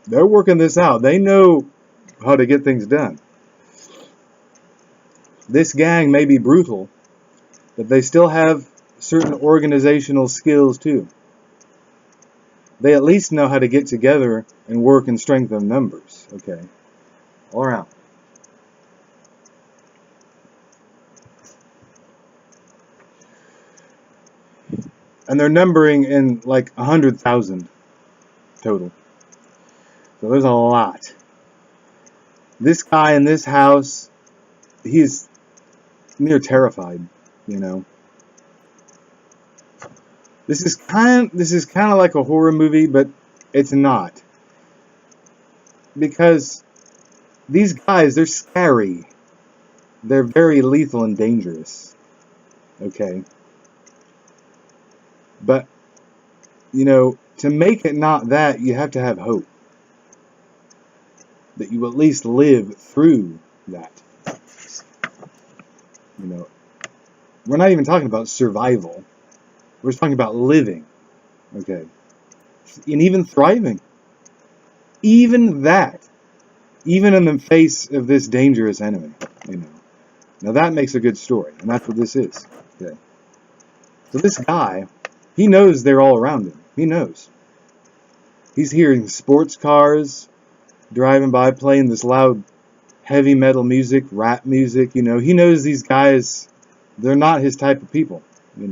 They're working this out. They know how to get things done. This gang may be brutal, but they still have certain organizational skills too. They at least know how to get together and work in strength of numbers. Okay, all around. And they're numbering in like 100,000 total. So there's a lot. This guy in this house, he's near terrified, This is kind of like a horror movie, but it's not. Because these guys, they're scary. They're very lethal and dangerous. Okay? But, to make it not that, you have to have hope. That you at least live through that. We're not even talking about survival. We're just talking about living. Okay? And even thriving. Even that. Even in the face of this dangerous enemy. Now that makes a good story. And that's what this is. Okay? So this guy, he knows they're all around him. He knows. He's hearing sports cars driving by, playing this loud heavy metal music, rap music. He knows these guys, they're not his type of people. He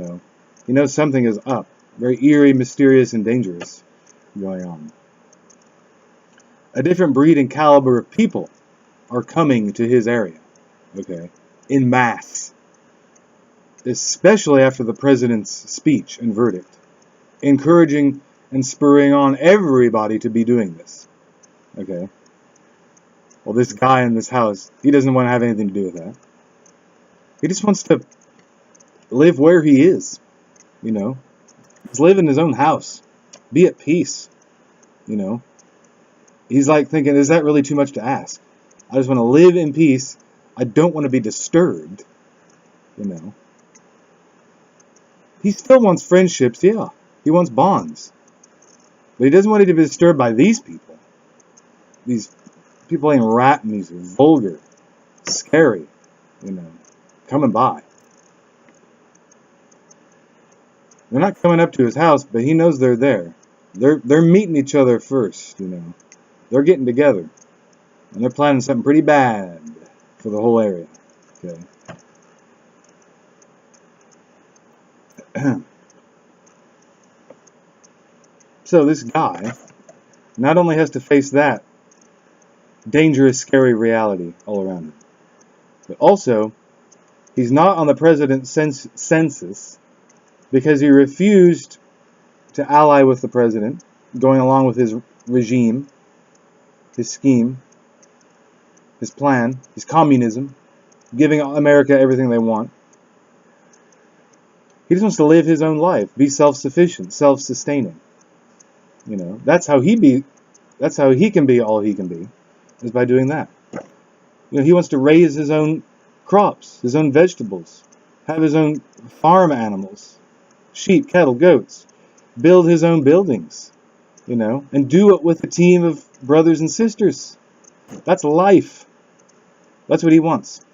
knows something is up. Very eerie, mysterious, and dangerous going on. A different breed and caliber of people are coming to his area. Okay? In mass. Especially after the president's speech and verdict. Encouraging and spurring on everybody to be doing this. Okay? Well, this guy in this house, he doesn't want to have anything to do with that. He just wants to live where he is, you know. Just live in his own house. Be at peace, you know. He's like thinking, is that really too much to ask? I just want to live in peace. I don't want to be disturbed, you know. He still wants friendships, yeah. He wants bonds. But he doesn't want to be disturbed by these people. These people playing rap music, vulgar, scary, you know, coming by. They're not coming up to his house, but he knows they're there. They're meeting each other first, you know. They're getting together. And they're planning something pretty bad for the whole area. Okay. So this guy not only has to face that dangerous, scary reality all around him, but also he's not on the president's census because he refused to ally with the president, going along with his regime, his scheme, his plan, his communism, giving America everything they want. He just wants to live his own life, be self-sufficient, self-sustaining. You know, that's how he can be all he can be, is by doing that. You know, he wants to raise his own crops, his own vegetables, have his own farm animals, sheep, cattle, goats, build his own buildings, you know, and do it with a team of brothers and sisters. That's life. That's what he wants.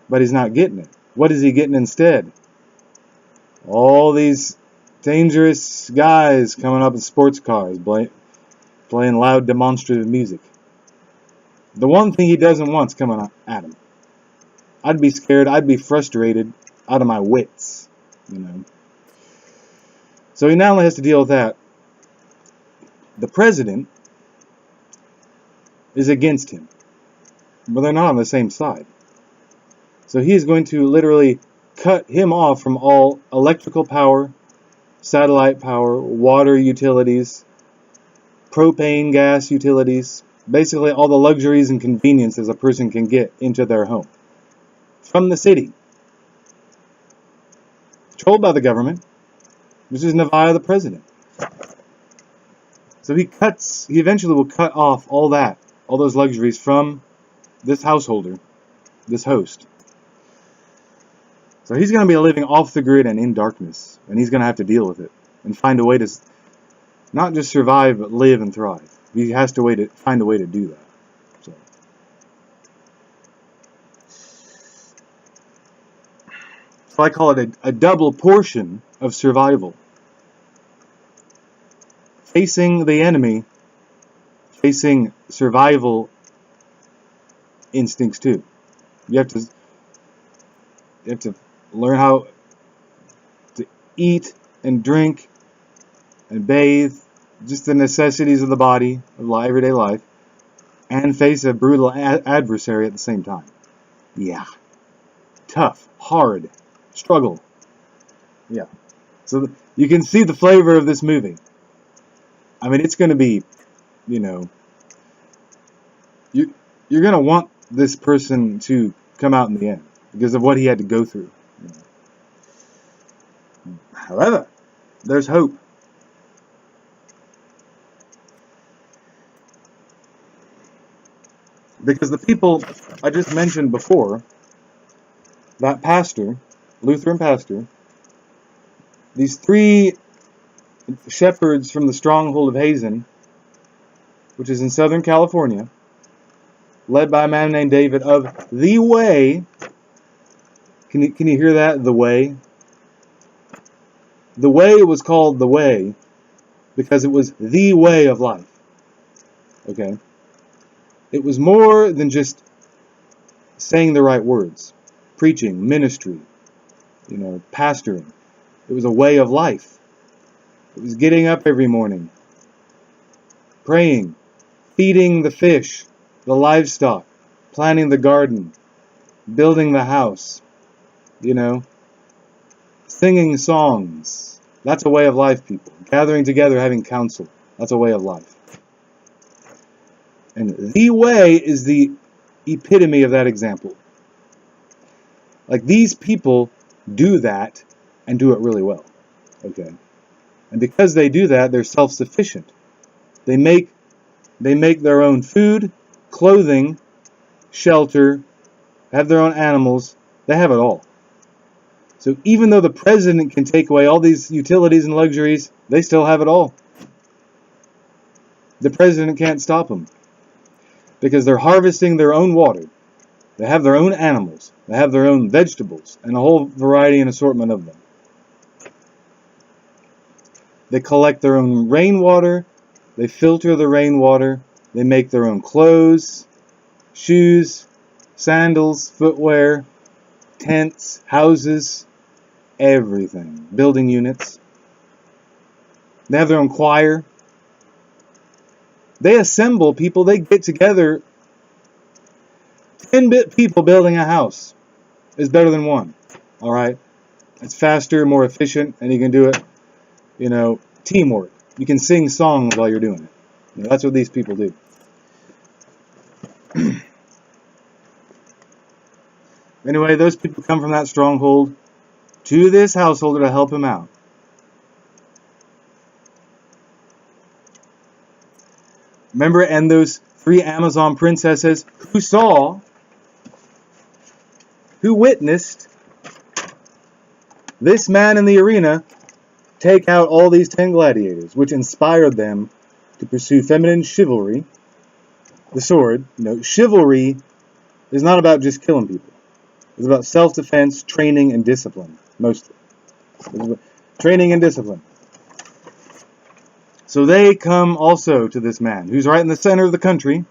But he's not getting it. What is he getting instead? All these dangerous guys coming up in sports cars, playing loud demonstrative music. The one thing he doesn't want's coming at him. I'd be scared, I'd be frustrated out of my wits, you know. So he not only has to deal with that, the president is against him. But they're not on the same side. So he is going to literally cut him off from all electrical power, satellite power, water utilities, propane gas utilities, basically all the luxuries and conveniences a person can get into their home. From the city. Controlled by the government, which is via the president. So he eventually will cut off all those luxuries from this householder, this host. So he's going to be living off the grid and in darkness, and he's going to have to deal with it and find a way to not just survive, but live and thrive. He has to find a way to do that. So I call it a double portion of survival. Facing the enemy, facing survival instincts too. You have to learn how to eat and drink and bathe, just the necessities of the body, of everyday life, and face a brutal adversary at the same time. Yeah. Tough, hard, struggle. Yeah. So you can see the flavor of this movie. I mean, it's going to be, you know, you're going to want this person to come out in the end because of what he had to go through. You know. However, there's hope. Because the people I just mentioned before, that pastor, Lutheran pastor, these 3 shepherds from the stronghold of Hazen, which is in Southern California, led by a man named David of the Way. Can you hear that? The Way. The Way was called the Way because it was the way of life. Okay? It was more than just saying the right words, preaching, ministry, you know, pastoring. It was a way of life. It was getting up every morning, praying, feeding the fish, the livestock, planting the garden, building the house, you know, singing songs. That's a way of life, people. Gathering together, having counsel. That's a way of life. And the way is the epitome of that example. Like, these people do that and do it really well. Okay? And because they do that, they're self-sufficient. They make their own food, clothing, shelter, have their own animals. They have it all. So even though the president can take away all these utilities and luxuries, they still have it all. The president can't stop them because they're harvesting their own water. They have their own animals. They have their own vegetables and a whole variety and assortment of them. They collect their own rainwater. They filter the rainwater. They make their own clothes, shoes, sandals, footwear, tents, houses, everything. Building units. They have their own choir. They assemble people. They get together. 10 people building a house is better than one. All right? It's faster, more efficient, and you can do it, teamwork. You can sing songs while you're doing it. That's what these people do. Anyway, those people come from that stronghold to this householder to help him out. Remember, and those 3 Amazon princesses who witnessed this man in the arena take out all these 10 gladiators, which inspired them to pursue feminine chivalry. The sword, chivalry is not about just killing people. It's about self-defense, training, and discipline, mostly. Training and discipline. So they come also to this man, who's right in the center of the country,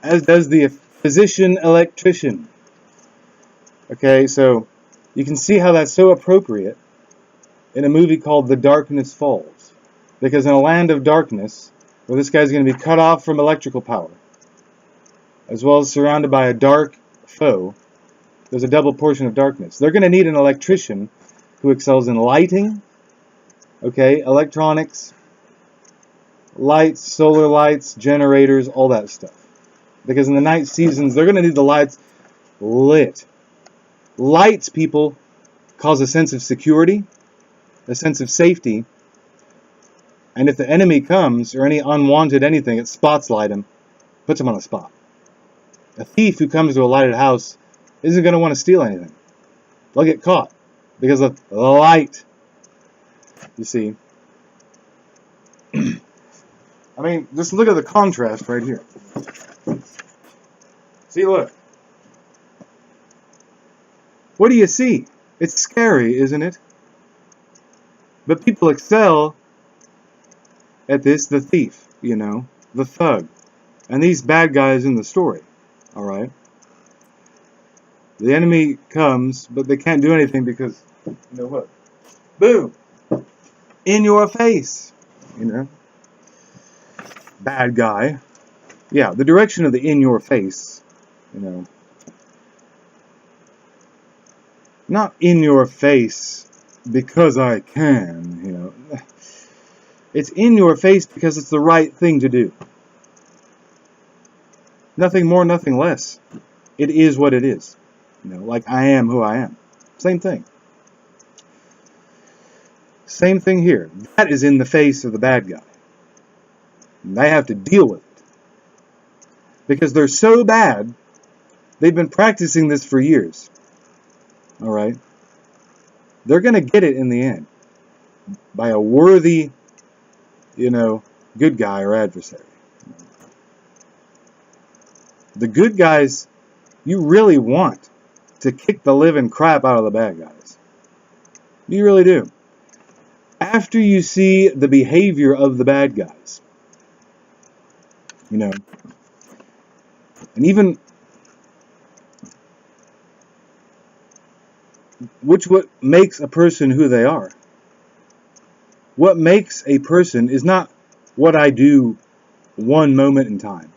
as does the physician electrician. Okay, so you can see how that's so appropriate in a movie called The Darkness Falls. Because in a land of darkness, where this guy's going to be cut off from electrical power, as well as surrounded by a dark foe, there's a double portion of darkness. They're going to need an electrician who excels in lighting, electronics, lights, solar lights, generators, all that stuff. Because in the night seasons, they're going to need the lights lit. Lights, people, cause a sense of security, a sense of safety, and if the enemy comes, or any unwanted anything, it spots light him, puts him on the spot. A thief who comes to a lighted house isn't going to want to steal anything. They'll get caught because of the light. You see. I mean, just look at the contrast right here. See, look. What do you see? It's scary, isn't it? But people excel at this, the thief, the thug. And these bad guys in the story. Alright? The enemy comes, but they can't do anything because, what? Boom! In your face! Bad guy. Yeah, the direction of the in your face, not in your face because I can, It's in your face because it's the right thing to do. Nothing more, nothing less. It is what it is. Like I am who I am. Same thing. Same thing here. That is in the face of the bad guy. And they have to deal with it. Because they're so bad, they've been practicing this for years. Alright? They're going to get it in the end. By a worthy, good guy or adversary. The good guys, you really want to kick the living crap out of the bad guys. You really do. After you see the behavior of the bad guys. And even what makes a person who they are. What makes a person is not what I do one moment in time.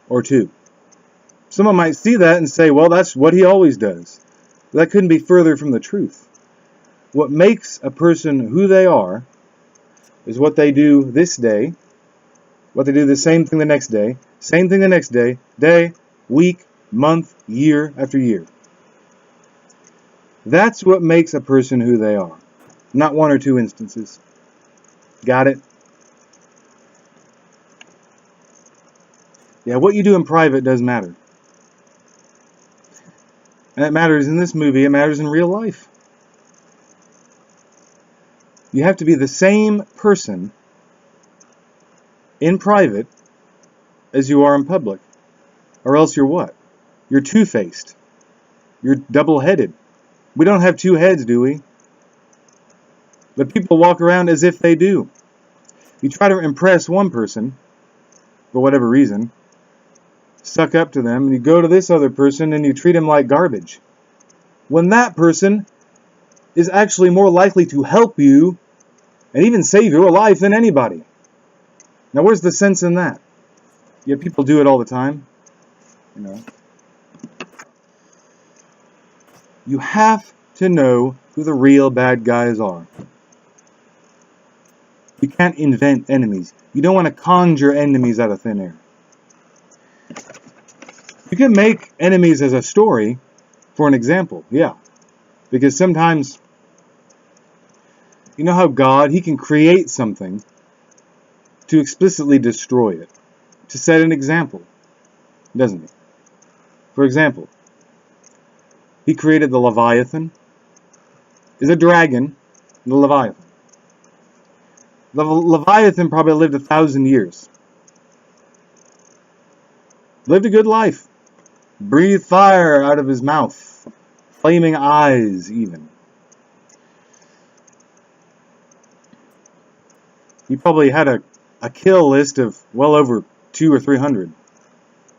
Or two. Someone might see that and say, well, that's what he always does. That couldn't be further from the truth. What makes a person who they are, is what they do this day, what they do the same thing the next day, same thing the next day, day, week, month, year after year. That's what makes a person who they are, not one or two instances. Got it? Yeah, what you do in private does matter. And it matters in this movie, it matters in real life. You have to be the same person in private as you are in public. Or else you're what? You're two-faced. You're double-headed. We don't have two heads, do we? But people walk around as if they do. You try to impress one person, for whatever reason, suck up to them, and you go to this other person and you treat him like garbage. When that person is actually more likely to help you and even save your life than anybody. Now, where's the sense in that? Yet people do it all the time. You know. You have to know who the real bad guys are. You can't invent enemies. You don't want to conjure enemies out of thin air. You can make enemies as a story for an example, yeah. Because sometimes, you know how God, He can create something to explicitly destroy it, to set an example, doesn't He? For example, He created the Leviathan. Is a dragon, the Leviathan. The Leviathan probably lived 1,000 years. Lived a good life. Breathed fire out of his mouth. Flaming eyes, even. He probably had a kill list of well over 200 or 300.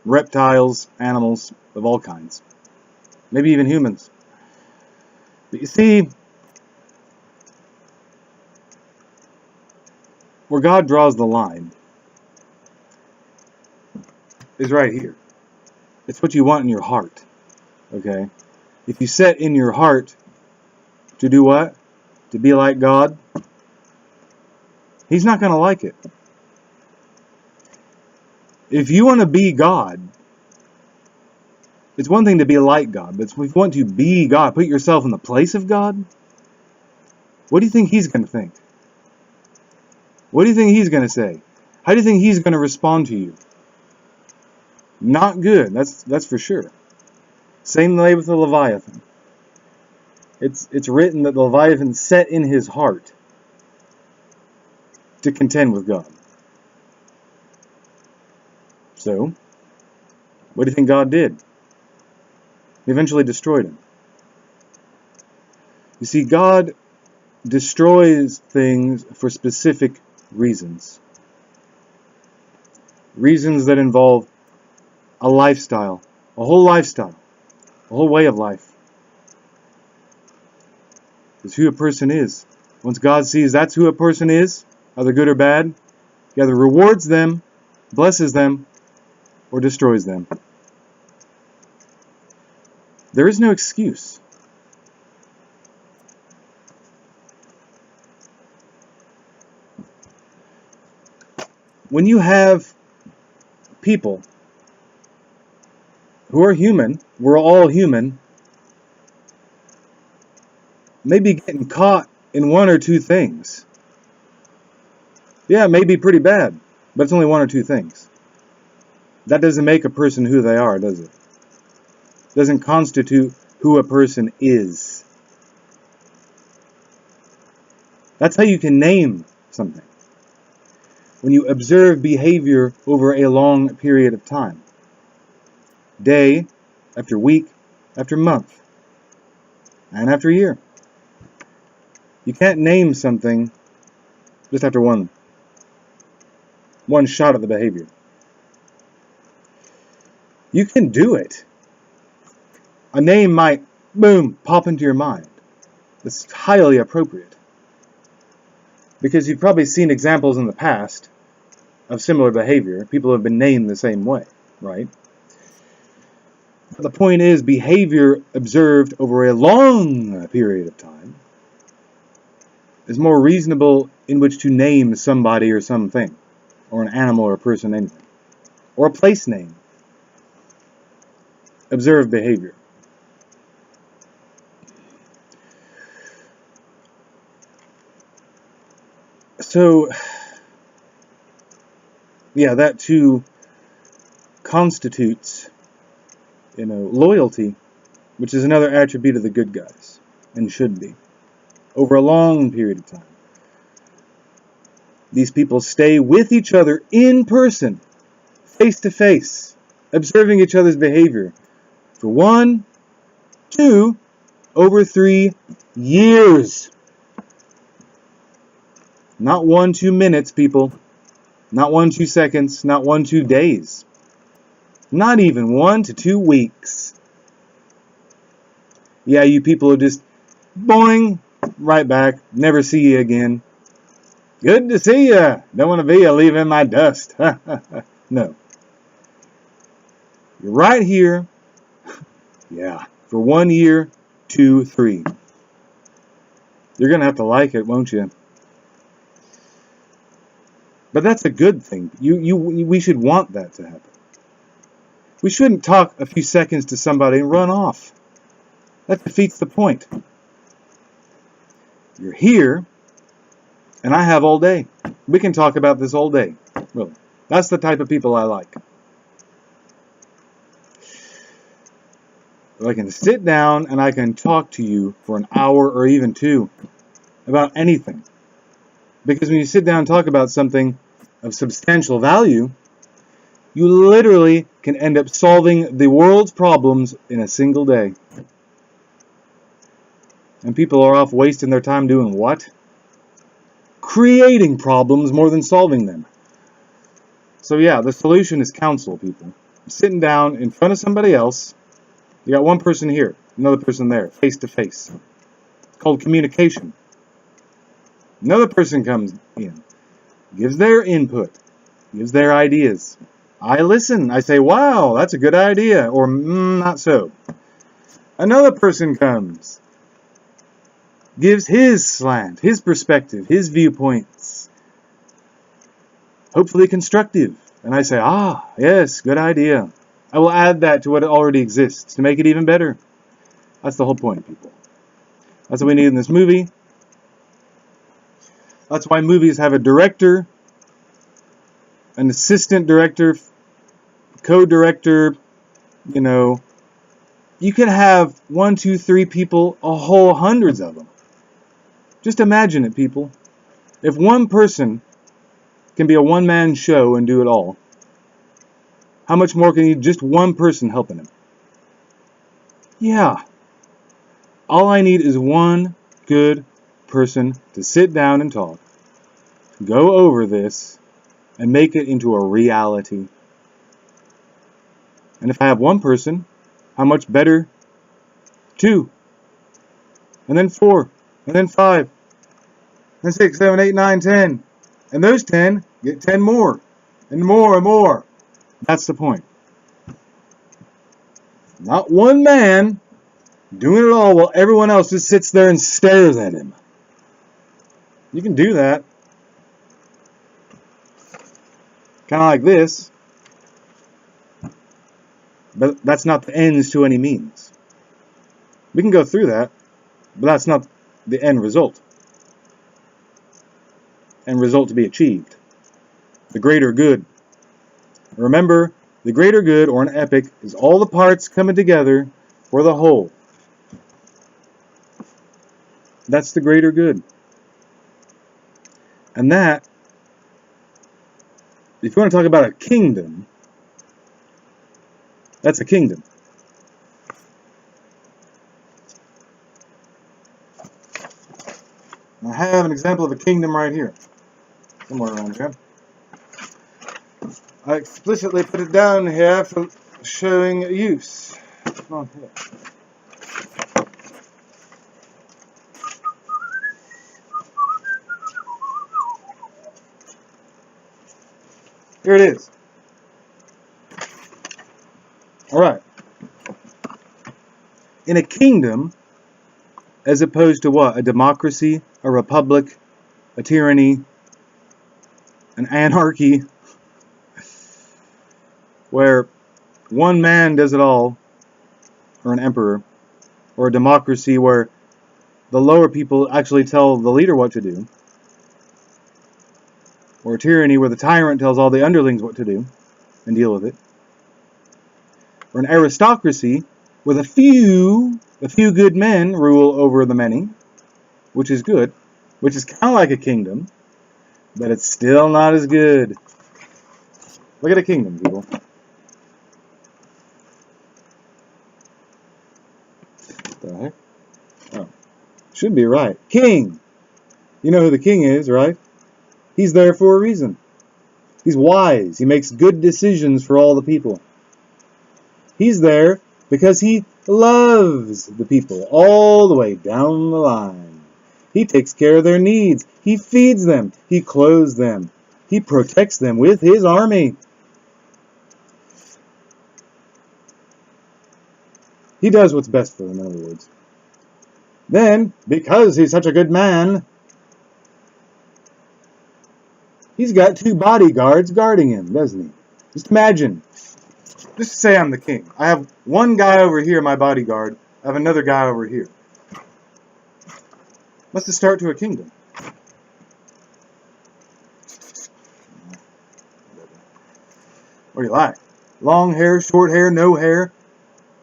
Reptiles, animals of all kinds. Maybe even humans. But you see, where God draws the line is right here. It's what you want in your heart. Okay? If you set in your heart to do what? To be like God, He's not going to like it. If you want to be God, it's one thing to be like God, but if you want to be God, put yourself in the place of God, what do you think He's going to think? What do you think He's going to say? How do you think He's going to respond to you? Not good, that's for sure. Same way with the Leviathan. It's written that the Leviathan set in his heart to contend with God. So, what do you think God did? He eventually destroyed him. You see, God destroys things for specific reasons. Reasons that involve a lifestyle, a whole way of life. It's who a person is. Once God sees that's who a person is, either good or bad, He either rewards them, blesses them, or destroys them. There is no excuse. When you have people who are human, we're all human, maybe getting caught in one or two things. Yeah, it may be pretty bad, but it's only one or two things. That doesn't make a person who they are, does it? Doesn't constitute who a person is. That's how you can name something. When you observe behavior over a long period of time. Day after week after month and after year. You can't name something just after one shot at the behavior. You can do it. A name might, boom, pop into your mind. It's highly appropriate. Because you've probably seen examples in the past of similar behavior. People have been named the same way, right? But the point is, behavior observed over a long period of time is more reasonable in which to name somebody or something, or an animal or a person, anything, or a place name. Observe behavior. So, yeah, that too constitutes, loyalty, which is another attribute of the good guys, and should be, over a long period of time. These people stay with each other in person, face to face, observing each other's behavior for 1, 2, over 3 years. Not 1, 2 minutes, people. Not 1, 2 seconds. Not 1, 2 days. Not even 1 to 2 weeks. Yeah, you people are just boing, right back. Never see you again. Good to see ya. Don't want to be a leaving my dust. No. You're right here. Yeah. For 1 year, 2, 3. You're going to have to like it, won't you? But that's a good thing. We should want that to happen. We shouldn't talk a few seconds to somebody and run off. That defeats the point. You're here, and I have all day. We can talk about this all day. Really. That's the type of people I like. I can sit down and I can talk to you for an hour or even 2 about anything. Because when you sit down and talk about something of substantial value, you literally can end up solving the world's problems in a single day. And people are off wasting their time doing what? Creating problems more than solving them. So yeah, the solution is counsel, people. Sitting down in front of somebody else. You got one person here, another person there, face to face. It's called communication. Another person comes in, gives their input, gives their ideas. I listen. I say, wow, that's a good idea, or not so. Another person comes, gives his slant, his perspective, his viewpoints. Hopefully constructive. And I say, yes, good idea. I will add that to what already exists to make it even better. That's the whole point, people. That's what we need in this movie. That's why movies have a director, an assistant director, co-director, You can have 1, 2, 3 people, a whole hundreds of them. Just imagine it, people. If one person can be a one-man show and do it all, how much more can you just one person helping him? Yeah. All I need is one good person to sit down and talk, go over this, and make it into a reality. And if I have one person, how much better? 2. And then 4. And then 5. And 6, 7, 8, 9, 10. And those 10 get 10 more. And more and more. That's the point. Not one man doing it all while everyone else just sits there and stares at him. You can do that. Kind of like this. But that's not the ends to any means. We can go through that, but that's not the end result. End result to be achieved. The greater good. Remember, the greater good, or an epic, is all the parts coming together for the whole. That's the greater good. And that, if you want to talk about a kingdom, that's a kingdom. I have an example of a kingdom right here. Somewhere around here. I explicitly put it down here for showing use. On here. Here it is. Alright. In a kingdom, as opposed to what? A democracy, a republic, a tyranny, an anarchy, where one man does it all, or an emperor, or a democracy where the lower people actually tell the leader what to do, or a tyranny where the tyrant tells all the underlings what to do and deal with it, or an aristocracy where a few good men rule over the many, which is good, which is kind of like a kingdom, but it's still not as good. Look at a kingdom, people. What the heck? Oh, should be right. King. You know who the king is, right? He's there for a reason. He's wise. He makes good decisions for all the people. He's there because he loves the people all the way down the line. He takes care of their needs. He feeds them. He clothes them. He protects them with his army. He does what's best for them, in other words. Then, because he's such a good man, he's got 2 bodyguards guarding him, doesn't he? Just imagine. Just say I'm the king. I have one guy over here, my bodyguard. I have another guy over here. That's the start to a kingdom. What do you like? Long hair, short hair, no hair?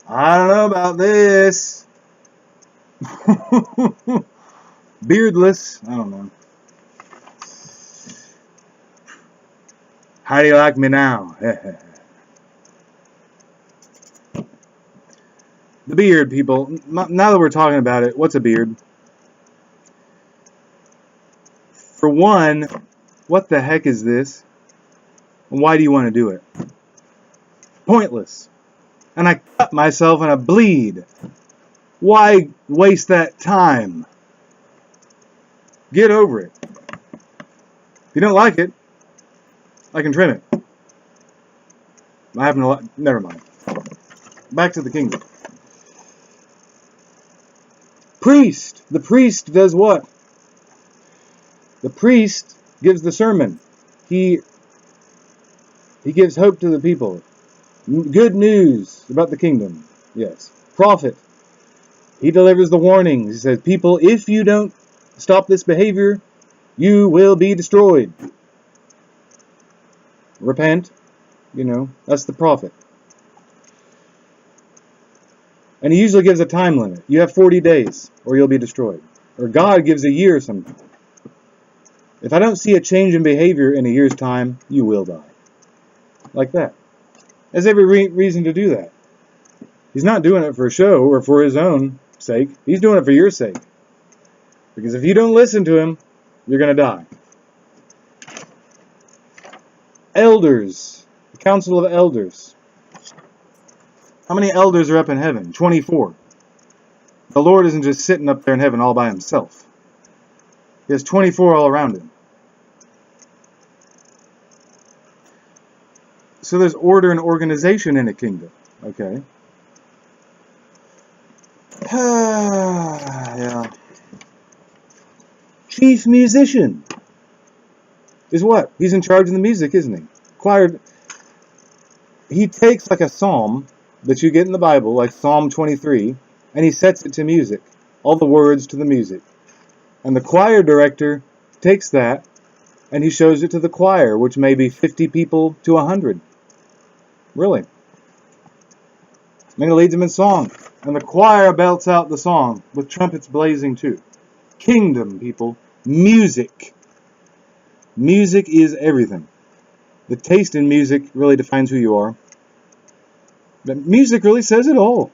I don't know about this. Beardless? I don't know. How do you like me now? The beard, people. Now that we're talking about it, what's a beard? For one, what the heck is this? And why do you want to do it? Pointless. And I cut myself and I bleed. Why waste that time? Get over it. If you don't like it, I can trim it. I happen to never mind. Back to the kingdom. Priest. The priest does what? The priest gives the sermon. He gives hope to the people. Good news about the kingdom. Yes. Prophet. He delivers the warnings. He says, people, if you don't stop this behavior, you will be destroyed. Repent. You know, that's the prophet. And he usually gives a time limit. You have 40 days or you'll be destroyed. Or God gives a year sometimes. If I don't see a change in behavior in a year's time, you will die. Like that. There's every reason to do that. He's not doing it for show or for his own sake. He's doing it for your sake. Because if you don't listen to him, you're going to die. Elders. The Council of Elders. How many elders are up in heaven? 24. The Lord isn't just sitting up there in heaven all by himself. He has 24 all around him. So there's order and organization in a kingdom. Okay. Yeah. Chief musician is what? He's in charge of the music, isn't he? Choir. He takes like a psalm that you get in the Bible, like Psalm 23, and he sets it to music. All the words to the music. And the choir director takes that and he shows it to the choir, which may be 50 people to 100. Really. And he leads them in song. And the choir belts out the song with trumpets blazing too. Kingdom, people. Music. Music is everything. The taste in music really defines who you are. But music really says it all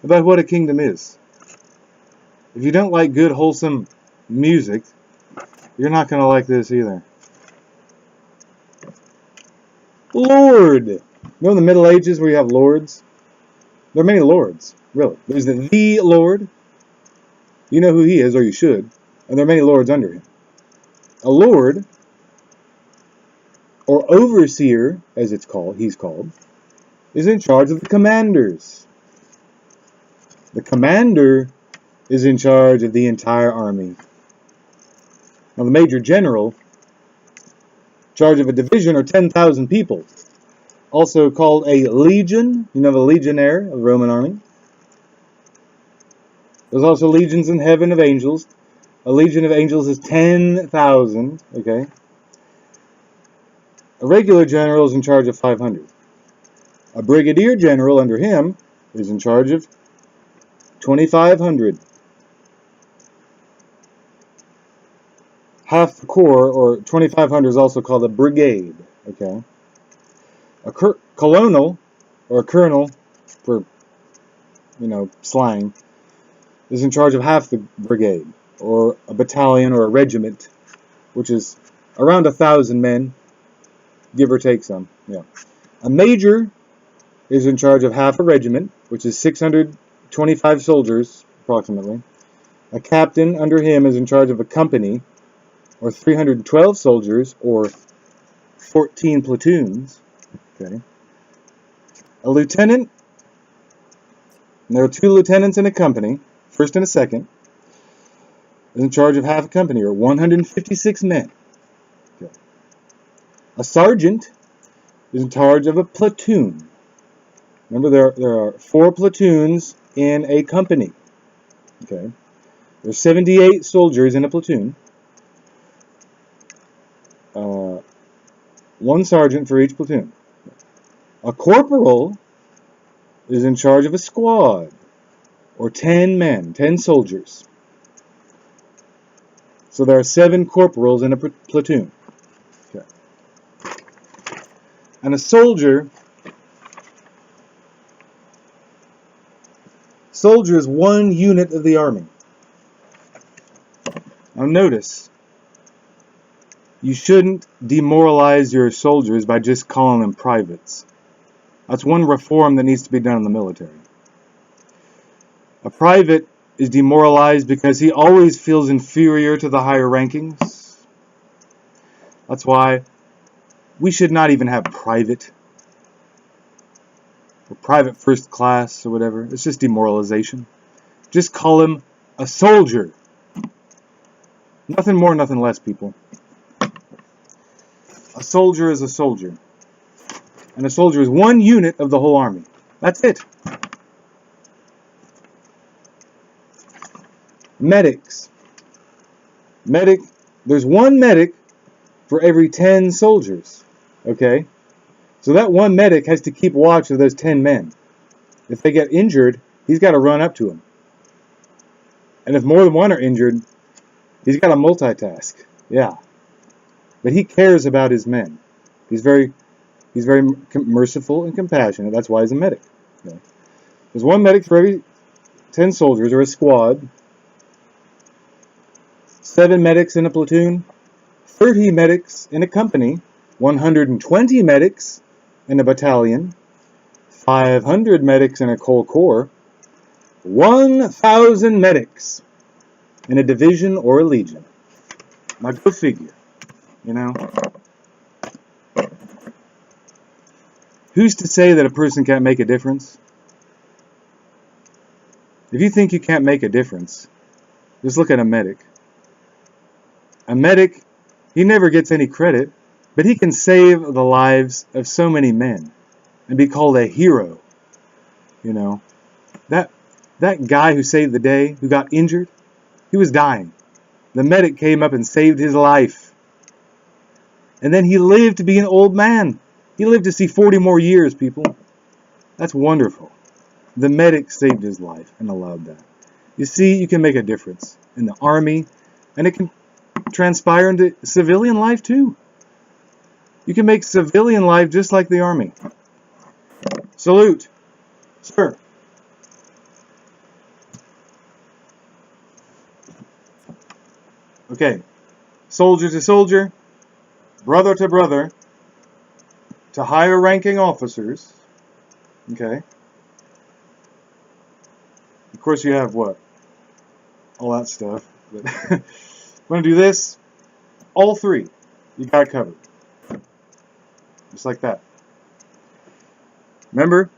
about what a kingdom is. If you don't like good, wholesome music, you're not going to like this either. Lord. You know in the Middle Ages where you have lords? There are many lords, really. There's the Lord. You know who he is, or you should. And there are many lords under him. A lord, or overseer, as he's called, is in charge of the commanders. The commander is in charge of the entire army. Now the major general, in charge of a division, or 10,000 people, also called a legion. You know, the legionnaire of the Roman army. There's also legions in heaven of angels. A legion of angels is 10,000, okay? A regular general is in charge of 500. A brigadier general under him is in charge of 2,500. Half the corps, or 2,500, is also called a brigade, okay? A colonel, or a colonel, for, slang, is in charge of half the brigade, or a battalion, or a regiment, which is around 1,000 men, give or take some. Yeah. A major is in charge of half a regiment, which is 625 soldiers, approximately. A captain under him is in charge of a company, or 312 soldiers, or 14 platoons. Okay. A lieutenant, and there are 2 lieutenants in a company, first and a second, is in charge of half a company, or 156 men. Okay. A sergeant is in charge of a platoon. Remember, there are 4 platoons in a company. Okay. There's 78 soldiers in a platoon. 1 sergeant for each platoon. A corporal is in charge of a squad, or 10 men, 10 soldiers. So there are 7 corporals in a platoon. Okay. And a soldier is 1 unit of the army. Now notice, you shouldn't demoralize your soldiers by just calling them privates. That's one reform that needs to be done in the military. A private is demoralized because he always feels inferior to the higher rankings. That's why we should not even have private, or private first class, or whatever. It's just demoralization. Just call him a soldier. Nothing more, nothing less, people. A soldier is a soldier. And a soldier is 1 unit of the whole army. That's it. Medics. There's 1 medic for every 10 soldiers. Okay? So that 1 medic has to keep watch of those 10 men. If they get injured, he's got to run up to them. And if more than 1 are injured, he's got to multitask. Yeah. But he cares about his men. He's very merciful and compassionate. That's why he's a medic. Okay. There's 1 medic for every 10 soldiers, or a squad. 7 medics in a platoon. 30 medics in a company. 120 medics in a battalion. 500 medics in a whole corps. 1,000 medics in a division or a legion. Now go figure. Who's to say that a person can't make a difference? If you think you can't make a difference, just look at a medic. A medic, he never gets any credit, but he can save the lives of so many men and be called a hero. That guy who saved the day, who got injured, he was dying. The medic came up and saved his life. And then he lived to be an old man. He lived to see 40 more years, people. That's wonderful. The medic saved his life and allowed that. You see, you can make a difference in the army, and it can transpire into civilian life too. You can make civilian life just like the army. Salute. Sir. Okay. Soldier to soldier. Brother to brother, to higher ranking officers, okay? Of course you have what? All that stuff. But I'm going to do this. All 3. You got it covered. Just like that. Remember?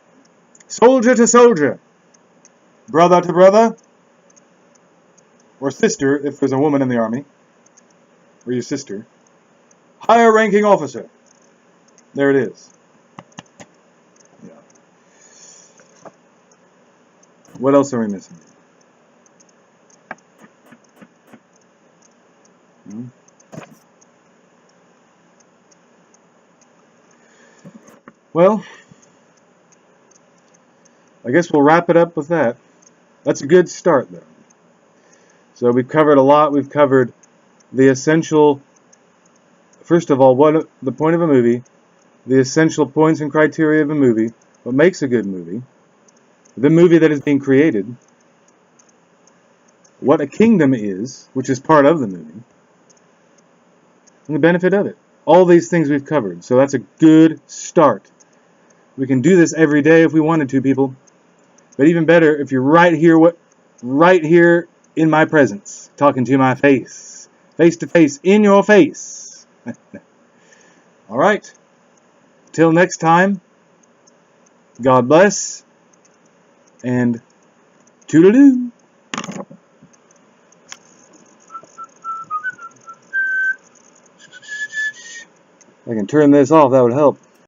Soldier to soldier. Brother to brother. Or sister, if there's a woman in the army. or your sister. Higher ranking officer. There it is. Yeah. What else are we missing? Hmm? Well, I guess we'll wrap it up with that. That's a good start, though. So we've covered a lot. We've covered the essential, first of all, what the point of a movie, the essential points and criteria of a movie, what makes a good movie, the movie that is being created, what a kingdom is, which is part of the movie, and the benefit of it. All these things we've covered. So that's a good start. We can do this every day if we wanted to, people. But even better, if you're right here in my presence, talking to my face to face, in your face. All right. Till next time, God bless, and toodaloo. If I can turn this off, that would help.